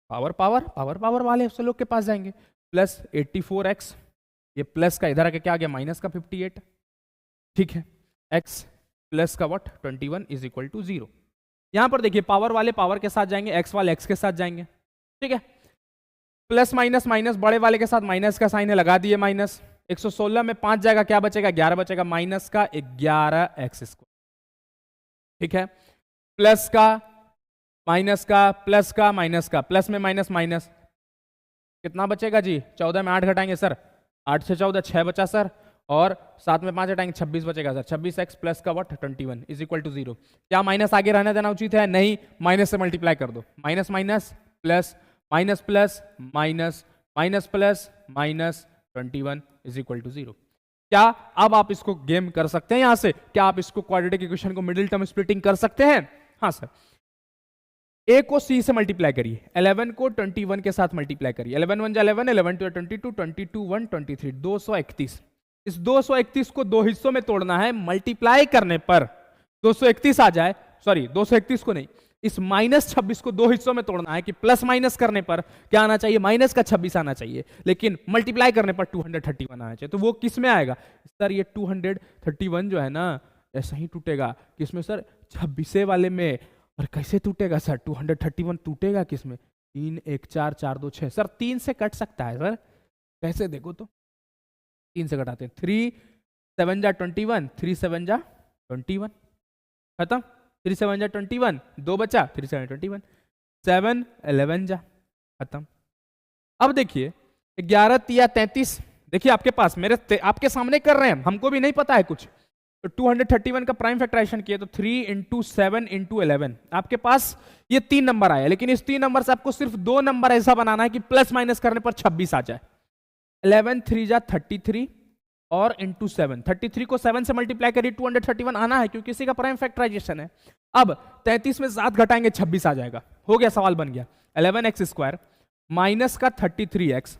पावर पावर पावर पावर वाले उस लोग के पास जाएंगे, प्लस 84x, ये प्लस का इधर आके क्या आ गया, माइनस का 58, ठीक है। x प्लस का व्हाट 21 इज इक्वल टू 0। यहां पर देखिए पावर वाले पावर के साथ जाएंगे, x वाले x के साथ जाएंगे, ठीक है। प्लस माइनस माइनस बड़े वाले के साथ माइनस का साइन है, लगा दिए माइनस। 116 में 5 जाएगा, क्या बचेगा 11 बचेगा, माइनस का 11x स्क्वायर, ठीक है। प्लस का माइनस का प्लस का माइनस का, प्लस में माइनस माइनस, कितना बचेगा जी? 14 में 8 घटाएंगे सर, 8 से 14 6 बचा सर, और 7 में 5 घटाएंगे 26 बचेगा सर। 26x प्लस का वट 21 इज इक्वल टू 0। क्या माइनस आगे रहने देना उचित है? नहीं, माइनस से मल्टीप्लाई कर दो। Minus minus plus, minus plus minus, minus plus minus, 21 is equal to 0। क्या अब आप इसको गेम कर सकते हैं यहां से? क्या आप इसको क्वाड्रेटिक इक्वेशन को मिडिल टर्म स्प्लिटिंग कर सकते हैं? हाँ सर। a को c से मल्टीप्लाई करिए, 11 को 21 के साथ मल्टीप्लाई करिए, 11 1 जा 11, 11 2 22, 22 1 23, 231। इस 231 को दो हिस्सों में तोड़ना है, मल्टीप्लाई करने पर 231 आ जाए, सॉरी 231 को नहीं, इस -26 को दो हिस्सों में तोड़ना है कि प्लस माइनस करने पर क्या आना चाहिए? माइनस का 26 आना चाहिए, लेकिन मल्टीप्लाई करने पर 231 आना चाहिए। तो वो किस में आएगा सर? ये 231 जो है ना, ऐसा ही टूटेगा किसमें सर? 26 वाले में। और कैसे टूटेगा सर? 231 टूटेगा किसमें? 3 1 4 4 2 6 सर, 3 से कट सकता है सर। कैसे? देखो तो 3 से घटाते हैं, 3 7 जा 21, 3 7 जा 21, खत्म। 3 7 जा 21, 2 बचा, 3 7 21, 7 11 जा, खत्म। अब देखिए 11 तिया 33, देखिए आपके पास, मेरे आपके सामने कर रहे हैं, हमको भी नहीं पता है कुछ। तो 231 का प्राइम फैक्टराइजेशन किया तो 3 इंटू 7 इंटू 11, आपके पास ये 3 नंबर आया, लेकिन इस 3 नंबर से आपको सिर्फ 2 नंबर ऐसा बनाना है कि प्लस माइनस करने पर 26 आ जाए। 11 3 जा 33 और इंटू 7, 33 को 7 से मल्टीप्लाई करिए, 231 आना है क्योंकि इसी का प्राइम फैक्टराइजेशन है। अब 33 में 7 घटाएंगे 26 आ जाएगा। हो गया, सवाल बन गया। 11x² माइनस का 33x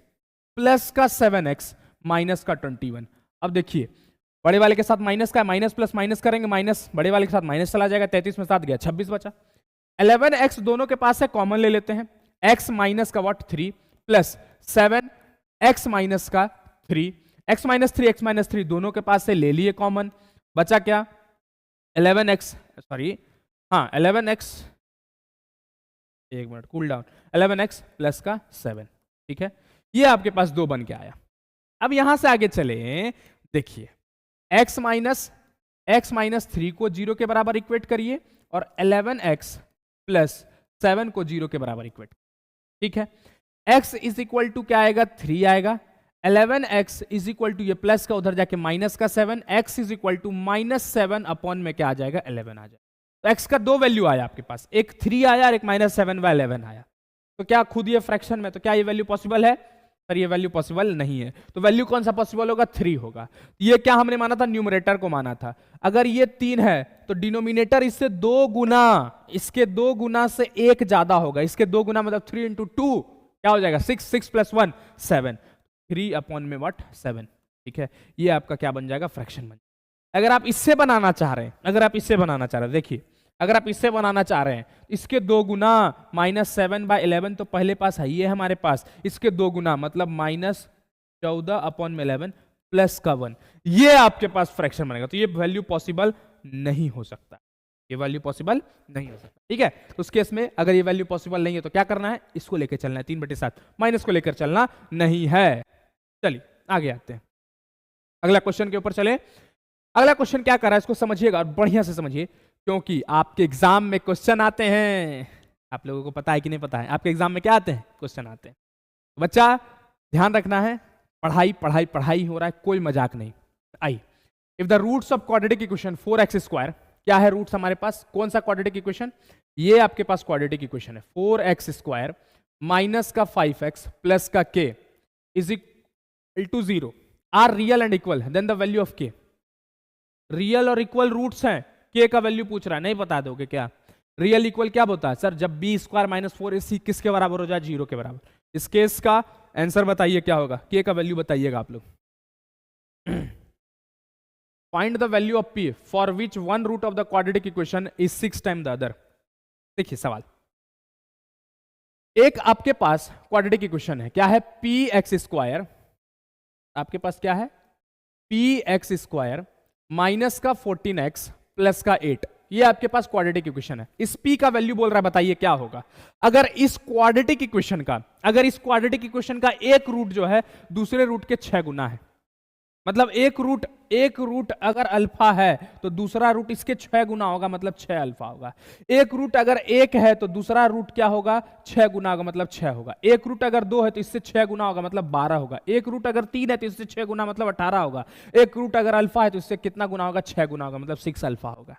प्लस का 7x माइनस का 21। अब देखिए बड़े वाले के साथ माइनस का, माइनस प्लस माइनस करेंगे, माइनस बड़े वाले के साथ माइनस चला जाएगा, 33 में 7 गया, 26 बचा। 11x दोनों के पास है, कॉमन ले लेते हैं, x माइनस का वॉट 3 प्लस 7 x माइनस का 3, x माइनस 3 x माइनस 3 दोनों के पास से ले लिए कॉमन, बचा क्या? 11x, सॉरी हाँ 11x, एक minute cool down, 11x plus का 7, ठीक है। ये आपके पास 2 बन के आया। अब यहां से आगे चले, देखिए x माइनस 3 को 0 के बराबर इक्वेट करिए और 11x प्लस 7 को 0 के बराबर इक्वेट, ठीक है। x इज इक्वल टू क्या आएगा? 3 आएगा। 11x इज इक्वल टू ये प्लस का उधर जाके माइनस का 7, x is equal to -7 upon में क्या आ जाएगा? 11 आ जाएगा। तो x का 2 वैल्यू आया आपके पास, एक 3 आया और एक -7 व 11 आया। तो क्या खुद ये फ्रैक्शन में, तो क्या ये वैल्यू पॉसिबल है? पर ये वैल्यू पॉसिबल नहीं है। तो वैल्यू कौन सा पॉसिबल होगा? 3 होगा। ये क्या हमने माना था? न्यूमरेटर को माना था। अगर ये 3 है तो डिनोमिनेटर इससे 2 गुना, इसके 2 गुना से 1 ज्यादा होगा, इसके 2 गुना मतलब 3 इंटू 2 क्या हो जाएगा? 6, 6 प्लस 1 7, 3 अपॉन में व्हाट 7, ठीक है। ये आपका क्या बन जाएगा? फ्रैक्शन बन जाएगा। अगर आप इससे बनाना चाह रहे हैं, अगर आप इससे बनाना चाह रहे हैं, देखिए अगर आप इससे बनाना चाह रहे हैं, इसके 2 गुना -7/11 तो पहले पास है, ये हमारे पास, इसके 2 गुना मतलब -14 अपॉन में 11 प्लस का 1, ये आपके पास फ्रैक्शन बनेगा। तो ये वैल्यू पॉसिबल नहीं हो सकता, ये वैल्यू पॉसिबल नहीं हो सकता, ठीक है। तो उस केस में अगर ये वैल्यू पॉसिबल नहीं है तो क्या करना है? इसको लेकर चलना है, 3/7, माइनस को लेकर चलना नहीं है। चलिए आगे आते हैं, अगला क्वेश्चन के ऊपर चले। अगला क्वेश्चन क्या कर रहा है इसको समझिएगा और बढ़िया से समझिए, क्योंकि आपके एग्जाम में क्वेश्चन आते हैं। आप लोगों को पता है कि नहीं पता है? आपके एग्जाम में क्या आते हैं? क्वेश्चन आते हैं। बच्चा ध्यान रखना है, पढ़ाई पढ़ाई पढ़ाई हो रहा है, कोई मजाक नहीं। I if the roots of quadratic equation 4x², क्या है रूट्स हमारे पास? कौन सा क्वाड्रेटिक इक्वेशन? ये आपके पास क्वाड्रेटिक इक्वेशन है। 4x² माइनस का 5x प्लस का k is equal to 0 are real and equal, then the value of k। Real और इक्वल रूट्स हैं, k का वैल्यू पूछ रहा है, नहीं बता दोगे क्या? रियल इक्वल क्या होता है सर? जब b² - 4ac किसके बराबर हो जाए? 0 के बराबर। इस केस का आंसर बताइए क्या होगा? k का वैल्यू बताइएगा आप लोग। Find the value of p for which one root of the quadratic equation is 6 time the other. देखिए सवाल, एक आपके पास क्वाड्रेटिक इक्वेशन है, क्या है? px², आपके पास क्या है? px² माइनस का 14x प्लस का 8, ये आपके पास क्वाड्रेटिक इक्वेशन है। इस p का वैल्यू बोल रहा है, बताइए क्या होगा? अगर इस क्वाड्रेटिक इक्वेशन का एक रूट जो है दूसरे रूट के 6 गुना है, मतलब एक रूट अगर अल्फा है तो दूसरा रूट इसके 6 गुना होगा, मतलब 6 अल्फा होगा। एक रूट अगर 1 है तो दूसरा रूट क्या होगा, 6 गुना होगा, मतलब 6 होगा। एक रूट अगर 2 है तो इससे 6 गुना होगा, मतलब 12 होगा। एक रूट अगर 3 है तो इससे 6 गुना, मतलब 18 होगा। एक रूट अगर अल्फा है तो इससे कितना गुना होगा, 6 गुना होगा, मतलब 6 अल्फा होगा।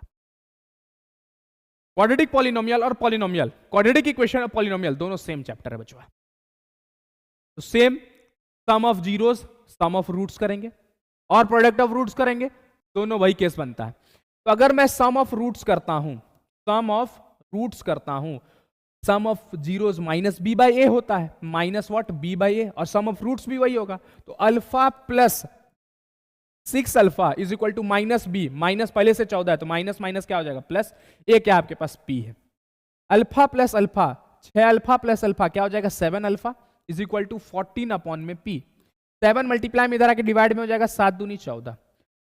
क्वाड्रेटिक पॉलिनोमियल और पॉलिनोमियल, क्वाड्रेटिक इक्वेशन और पॉलिनोमियल दोनों सेम चैप्टर है बच्चों। तो same sum of zeros sum of roots करेंगे और प्रोडक्ट ऑफ रूट्स करेंगे, दोनों वही केस बनता है। तो अगर मैं सम ऑफ रूट्स करता हूं, सम ऑफ रूट्स करता हूं, sum of zeros minus B by A होता है, minus what, B by A, और सम ऑफ रूट्स भी वही होगा। तो alpha plus 6 alpha is equal to minus B, minus पहले से 14 है तो माइनस माइनस क्या हो जाएगा, प्लस। ए क्या आपके पास, पी है। Alpha plus alpha, 6 alpha plus alpha क्या हो जाएगा, 7 alpha is equal to 14 upon में पी। 7 मल्टीप्लाई में इधर आके डिवाइड में हो जाएगा, 7 दूनी 14।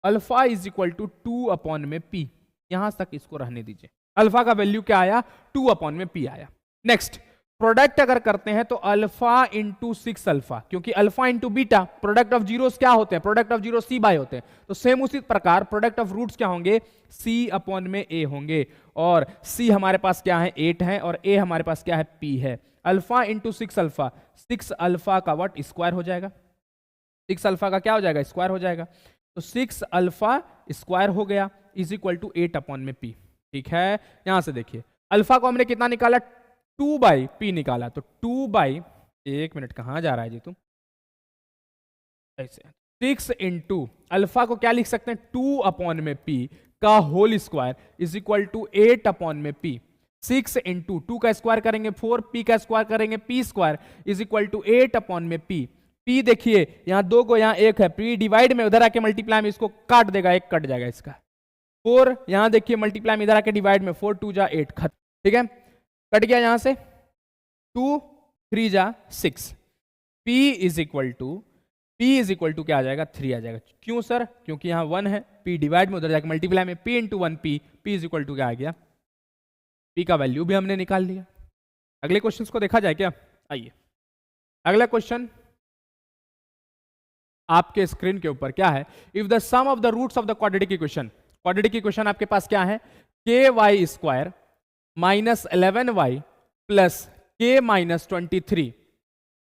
Alpha is equal to 2 upon में पी। यहां तक इसको रहने दीजिए। अल्फा का वैल्यू क्या आया, 2 अपॉन में पी आया। नेक्स्ट प्रोडक्ट अगर करते हैं तो अल्फा इंटू 6 अल्फा, क्योंकि alpha into beta, product of zeros क्या होते हैं, product of zero c by होते हैं। तो सेम उसी प्रकार प्रोडक्ट ऑफ रूट्स क्या होंगे, सी अपॉन में ए होंगे। और सी हमारे पास क्या है, 8 है, और ए हमारे पास क्या है, पी है। अल्फा इंटू 6 अल्फा, 6 अल्फा का व्हाट, स्क्वायर हो जाएगा। 6 अल्फा का क्या हो जाएगा, स्क्वायर हो जाएगा। तो 6 अल्फा स्क्वायर हो गया इज इक्वल टू 8 अपॉन में पी। ठीक है, यहां से देखिए अल्फा को हमने कितना निकाला, 2 बाई पी निकाला। तो 2 बाई, एक मिनट कहां जा रहा है जी तुम, ऐसे 6 इंटू अल्फा को क्या लिख सकते हैं, 2 अपॉन में पी का whole square is equal to 8 upon में पी। 6 इंटू 2 का स्क्वायर करेंगे 4, पी का स्क्वायर करेंगे p square is equal to 8 upon में पी। पी देखिए यहां 2 को, यहां 1 है, पी डिवाइड में उधर आके मल्टीप्लाई में इसको काट देगा, 1 कट जाएगा इसका। 4 यहां देखिए मल्टीप्लाई में इधर आके डिवाइड में, 4 2 जा 8 खत्म। ठीक है, कट गया यहां से, 2 3 जा 6। P इज इक्वल टू क्या आ जाएगा, 3 आ जाएगा। क्यों सर, क्योंकि यहां 1 है, P डिवाइड में उधर जाकर मल्टीप्लाई में, P into 1 P, P is equal to क्या आ गया, P का वैल्यू भी हमने निकाल लिया। अगले क्वेश्चन को देखा जाए क्या, आइए। अगला क्वेश्चन आपके स्क्रीन के ऊपर क्या है, if the sum of the roots of the quadratic equation, quadratic equation आपके पास क्या है, k y square minus 11y plus k minus 23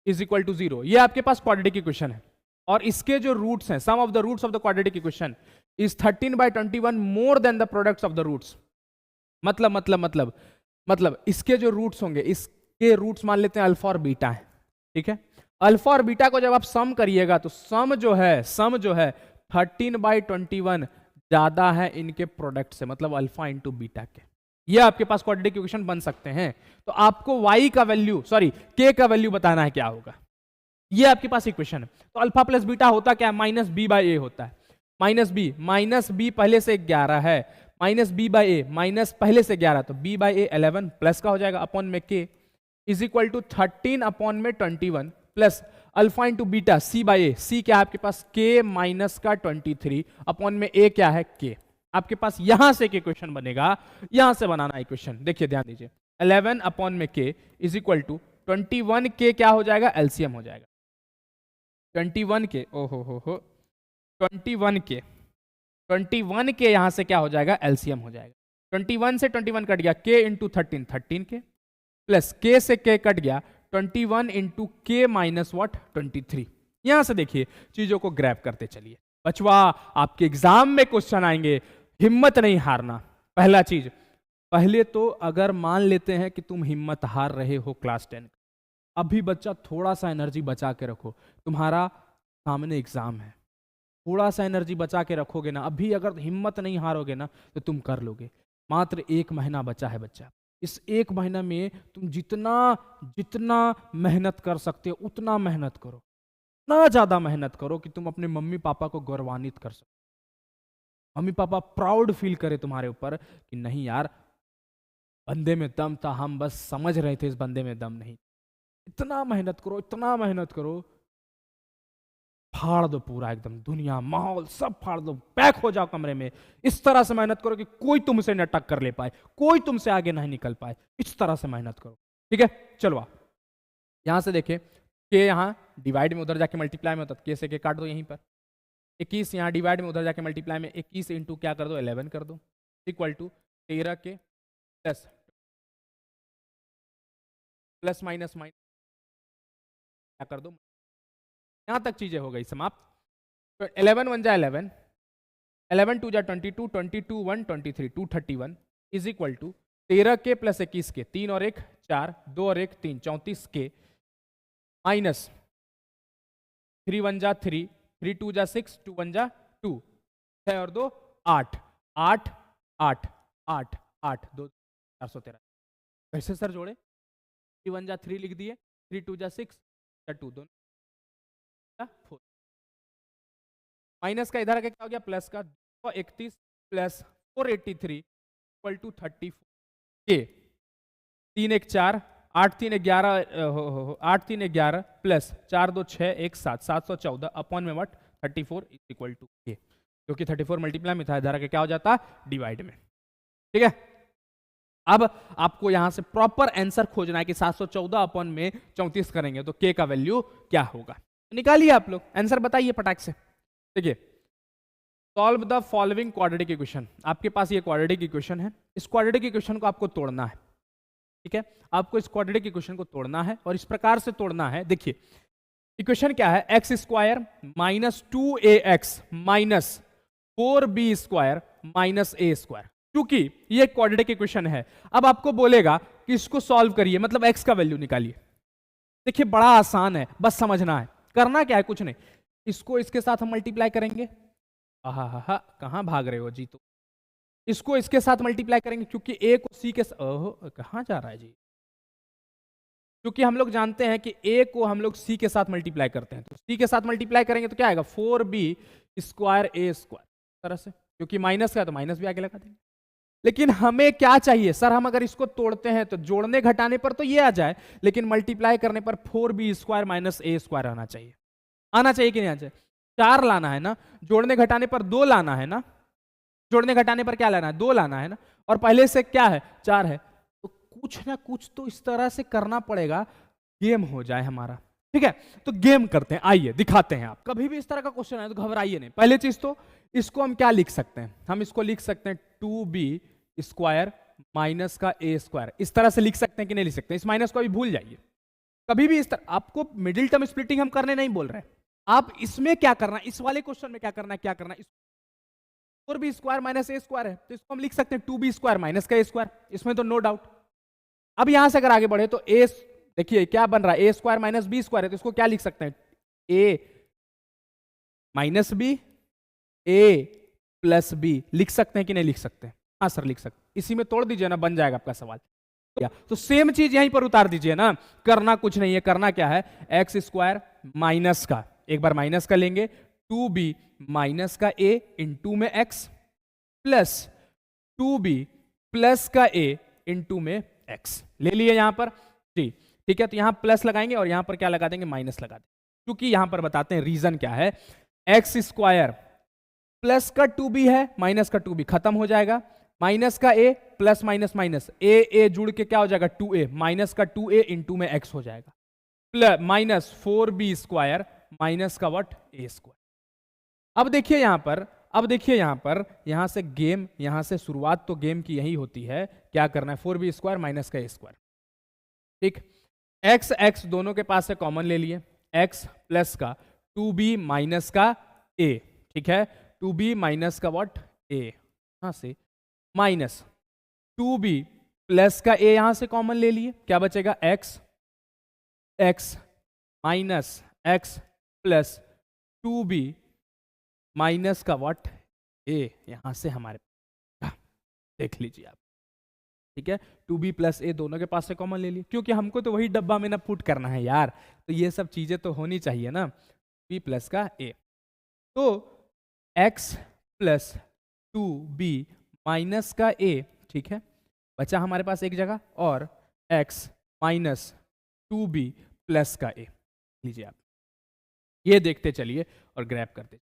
is equal to 0। ये आपके पास क्वाड्रेटिक इक्वेशन है और इसके जो रूट्स हैं, sum of the roots of the quadratic equation is 13/21 more than the products of the roots. मतलब इसके जो रूट्स होंगे, इसके रूट्स मान लेते हैं अल्फा और बीटा है। ठीक है, अल्फा और बीटा को जब आप सम करिएगा तो सम जो है 13/21 ज्यादा है इनके प्रोडक्ट से, मतलब अल्फा इंटू बीटा के। ये आपके पास क्वाड्रेटिक इक्वेशन बन सकते हैं। तो आपको y का वैल्यू, सॉरी k का वैल्यू बताना है क्या होगा। ये आपके पास इक्वेशन है। तो अल्फा प्लस बीटा होता क्या है, माइनस बी बाई ए होता है। माइनस बी पहले से 11 है, minus B by a, minus पहले से 11 तो b बाई ए 11 प्लस का हो जाएगा अपॉन में k is equal to 13 upon में 21 plus alpha into beta c by a, c क्या है आपके पास, k माइनस का 23 अपॉन में a क्या है, k। आपके पास यहां से एक इक्वेशन बनेगा, यहां से बनाना इक्वेशन। देखिए ध्यान दीजिए, 11 अपॉन में k is equal to 21 k क्या हो जाएगा, एलसीएम हो जाएगा 21 k, ओहो 21 k यहां से क्या हो जाएगा, एलसीएम हो जाएगा। 21 से 21 कट गया, k into 13 k plus k से k कट गया 21 इंटू k माइनस वॉट 23। यहां से देखिए चीजों को ग्रैब करते चलिए बचवा, आपके एग्जाम में क्वेश्चन आएंगे, हिम्मत नहीं हारना। पहला चीज, पहले तो अगर मान लेते हैं कि तुम हिम्मत हार रहे हो क्लास 10, अभी बच्चा थोड़ा सा एनर्जी बचा के रखो, तुम्हारा सामने एग्जाम है, थोड़ा सा एनर्जी बचा के रखोगे ना, अभी अगर हिम्मत नहीं हारोगे ना तो तुम कर लोगे। मात्र 1 महीना बचा है बच्चा, इस 1 महीना में तुम जितना मेहनत कर सकते हो उतना मेहनत करो, इतना ज्यादा मेहनत करो कि तुम अपने मम्मी पापा को गौरवान्वित कर सको, मम्मी पापा प्राउड फील करे तुम्हारे ऊपर कि नहीं यार बंदे में दम था, हम बस समझ रहे थे इस बंदे में दम नहीं। इतना मेहनत करो, फाड़ दो पूरा एकदम, दुनिया माहौल सब फाड़ दो, पैक हो जाओ कमरे में। इस तरह से मेहनत करो कि कोई तुमसे न टक्कर ले पाए, कोई तुमसे आगे नहीं निकल पाए, इस तरह से मेहनत करो। ठीक है, चलो यहां से देखे के, यहां डिवाइड में उधर जाके मल्टीप्लाई में होता है, के से के काट दो यहीं पर, 21 यहाँ डिवाइड में, उधर जाके मल्टीप्लाई में 21 इंटू क्या कर दो 11 कर दो, इक्वल टू 13 के प्लस प्लस माइनस माइनस क्या कर दो, यहां तक चीजें हो गई समाप्त। तो 11 1 जा 11, 11 2 जा 22, 22 1 23, 231 इज इक्वल टू 13 के प्लस 21 के, 3 और 1 4, 2 और 1 3, 34 के माइनस 3 1 जा 3, 3 2 जा 6, 2 1 जा 2, 6 और 2 8, 8 8 8 8 2 413। कैसे सर जोड़े? 3 1 जा 3 लिख दिए, 3 2 जा 6 या 2 दोनों 4, माइनस का इधर आके क्या हो गया प्लस का, 231 प्लस 483 इक्वल टू 34 के, 3 1 4, 8 3 11 8 3 11 प्लस 4 2 6 1 7, 714 अपॉन में वट 34 इक्वल टू के, जो कि 34 मल्टीप्लाई में था, इधर आके क्या हो जाता डिवाइड में। ठीक है, अब आपको यहां से प्रॉपर आंसर खोजना है कि 714 अपॉन में 34 करेंगे तो के का वैल्यू क्या होगा। निकालिए आप लोग आंसर, बताइए पटाख से। देखिए, solve the following quadratic equation. आपके पास ये क्वाड्रेटिक इक्वेशन है, इस क्वाड्रेटिक इक्वेशन को आपको तोड़ना है। ठीक है, आपको इस क्वाड्रेटिक इक्वेशन को तोड़ना है और इस प्रकार से तोड़ना है। देखिए इक्वेशन क्या है, x square minus 2ax minus 4b square minus a square, क्योंकि ये क्वाड्रेटिक इक्वेशन है। अब आपको बोलेगा कि इसको सॉल्व करिए, मतलब x का वैल्यू निकालिए। देखिए बड़ा आसान है, बस समझना है। करना क्या है, कुछ नहीं, इसको इसके साथ हम मल्टीप्लाई करेंगे। हा कहां भाग रहे हो जी, तो इसको इसके साथ मल्टीप्लाई करेंगे, क्योंकि a को c के साथ, कहां जा रहा है जी, क्योंकि हम लोग जानते हैं कि a को हम लोग c के साथ मल्टीप्लाई करते हैं, तो c के साथ मल्टीप्लाई करेंगे तो क्या आएगा 4b स्क्वायर a स्क्वायर, तरह से, क्योंकि माइनस का तो माइनस भी आगे लगा देंगे। लेकिन हमें क्या चाहिए सर, हम अगर इसको तोड़ते हैं तो जोड़ने घटाने पर तो ये आ जाए, लेकिन मल्टीप्लाई करने पर 4b square minus a square आना चाहिए। आना चाहिए कि नहीं आना चाहिए? 4 लाना है ना, जोड़ने घटाने पर 2 लाना है ना, जोड़ने घटाने पर क्या लाना है 2 लाना है ना, और पहले से क्या है 4 है, तो कुछ ना कुछ तो इस तरह से करना पड़ेगा, गेम हो जाए हमारा। ठीक है, तो गेम करते हैं, आइए दिखाते हैं। आप कभी भी इस तरह का क्वेश्चन आए तो घबराइए नहीं। पहले चीज तो इसको हम क्या लिख सकते हैं, हम इसको लिख सकते हैं 2b स्क्वायर माइनस का a स्क्वायर, इस तरह से लिख सकते हैं कि नहीं लिख सकते? इस माइनस को अभी भूल जाइए, कभी भी इस तरह। आपको मिडिल टर्म स्प्लिटिंग हम करने नहीं बोल रहे, आप इसमें क्या करना है, इस वाले क्वेश्चन में क्या करना है 4b square minus a square है, तो इसको हम लिख सकते हैं 2b स्क्वायर माइनस का a स्क्वायर, इसमें तो नो डाउट। अब यहां से अगर आगे बढ़े तो a, देखिए क्या बन रहा है, a square minus b square है, तो इसको क्या लिख सकते हैं a minus b a plus b, लिख सकते हैं कि नहीं लिख सकते? हाँ सर लिख सकते, इसी में तोड़ दीजिए ना, बन जाएगा आपका सवाल। तो सेम चीज यहीं पर उतार दीजिए ना, करना कुछ नहीं है, करना क्या है एक्स स्क्वायर माइनस का, एक बार माइनस का लेंगे 2b माइनस का a इंटू में x प्लस 2b प्लस का a इंटू में x ले लिए यहां पर जी। ठीक है, तो यहां प्लस लगाएंगे और यहां पर क्या लगा देंगे माइनस लगा देंगे, क्योंकि यहां पर बताते हैं रीजन क्या है, एक्स स्क्वायर प्लस का 2b है, माइनस का 2b खत्म हो जाएगा, माइनस का a plus minus minus a जुड़ के क्या हो जाएगा 2a, माइनस का 2a इंटू में x हो जाएगा, plus minus 4b square minus का व्हाट a स्क्वायर। अब देखिए यहां पर यहां से गेम, यहां से शुरुआत तो गेम की यही होती है, क्या करना है 4b स्क्वायर माइनस का a स्क्वायर। ठीक, x दोनों के पास से कॉमन ले लिए, x प्लस का 2b माइनस का a, ठीक है 2b माइनस का व्हाट a, यहां से माइनस 2b प्लस का a यहां से कॉमन ले लिए, क्या बचेगा x minus x plus 2b minus का व्हाट a, यहां से हमारे देख लीजिए आप। ठीक है, 2b प्लस a दोनों के पास से कॉमन ले लिए, क्योंकि हमको तो वही डब्बा में ना पुट करना है यार, तो ये सब चीजें तो होनी चाहिए ना, b प्लस का a, तो x प्लस 2b माइनस का a, ठीक है बचा हमारे पास एक जगह, और x माइनस 2b प्लस का a लीजिए आप, ये देखते चलिए और ग्रैप करते।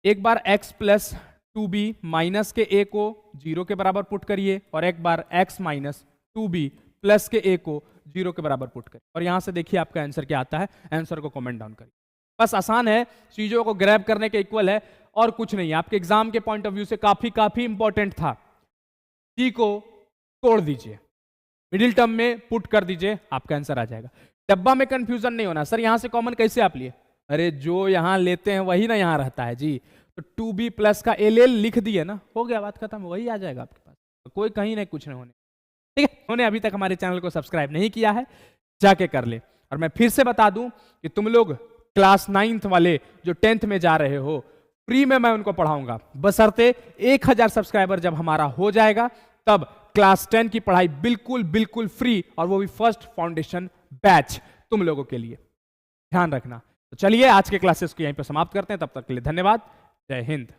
एक बार x प्लस 2b माइनस के a को 0 के बराबर पुट करिए, और एक बार x माइनस 2b प्लस के a को 0 के बराबर पुट करिए, और यहां से देखिए आपका आंसर क्या आता है, आंसर को कमेंट डाउन करिए। बस आसान है, चीजों को ग्रैब करने के इक्वल है और कुछ नहीं। आपके एग्जाम के पॉइंट ऑफ व्यू से काफी इंपॉर्टेंट था। टी को तोड़ दीजिए, मिडिल टर्म में पुट कर दीजिए, आपका आंसर आ जाएगा। डब्बा में कंफ्यूजन नहीं होना, सर यहां से कॉमन कैसे आप लिए, अरे जो यहां लेते हैं वही ना यहां रहता है जी, तो 2b प्लस का एल लिख दिए ना, हो गया, बात खत्म, वही आ जाएगा आपके पास, तो कोई कहीं नहीं कुछ नहीं होने। ठीक है, उन्होंने अभी तक हमारे चैनल को सब्सक्राइब नहीं किया है जाके कर ले। और मैं फिर से बता दूं कि तुम लोग क्लास 9th वाले जो 10th में जा रहे हो, फ्री में मैं उनको पढ़ाऊंगा, बशर्ते 1000 सब्सक्राइबर जब हमारा हो जाएगा तब क्लास 10 की पढ़ाई बिल्कुल फ्री, और वो भी फर्स्ट फाउंडेशन बैच तुम लोगों के लिए, ध्यान रखना। तो चलिए आज के क्लासेस को यहीं पर समाप्त करते हैं, तब तक के लिए धन्यवाद, जय हिंद।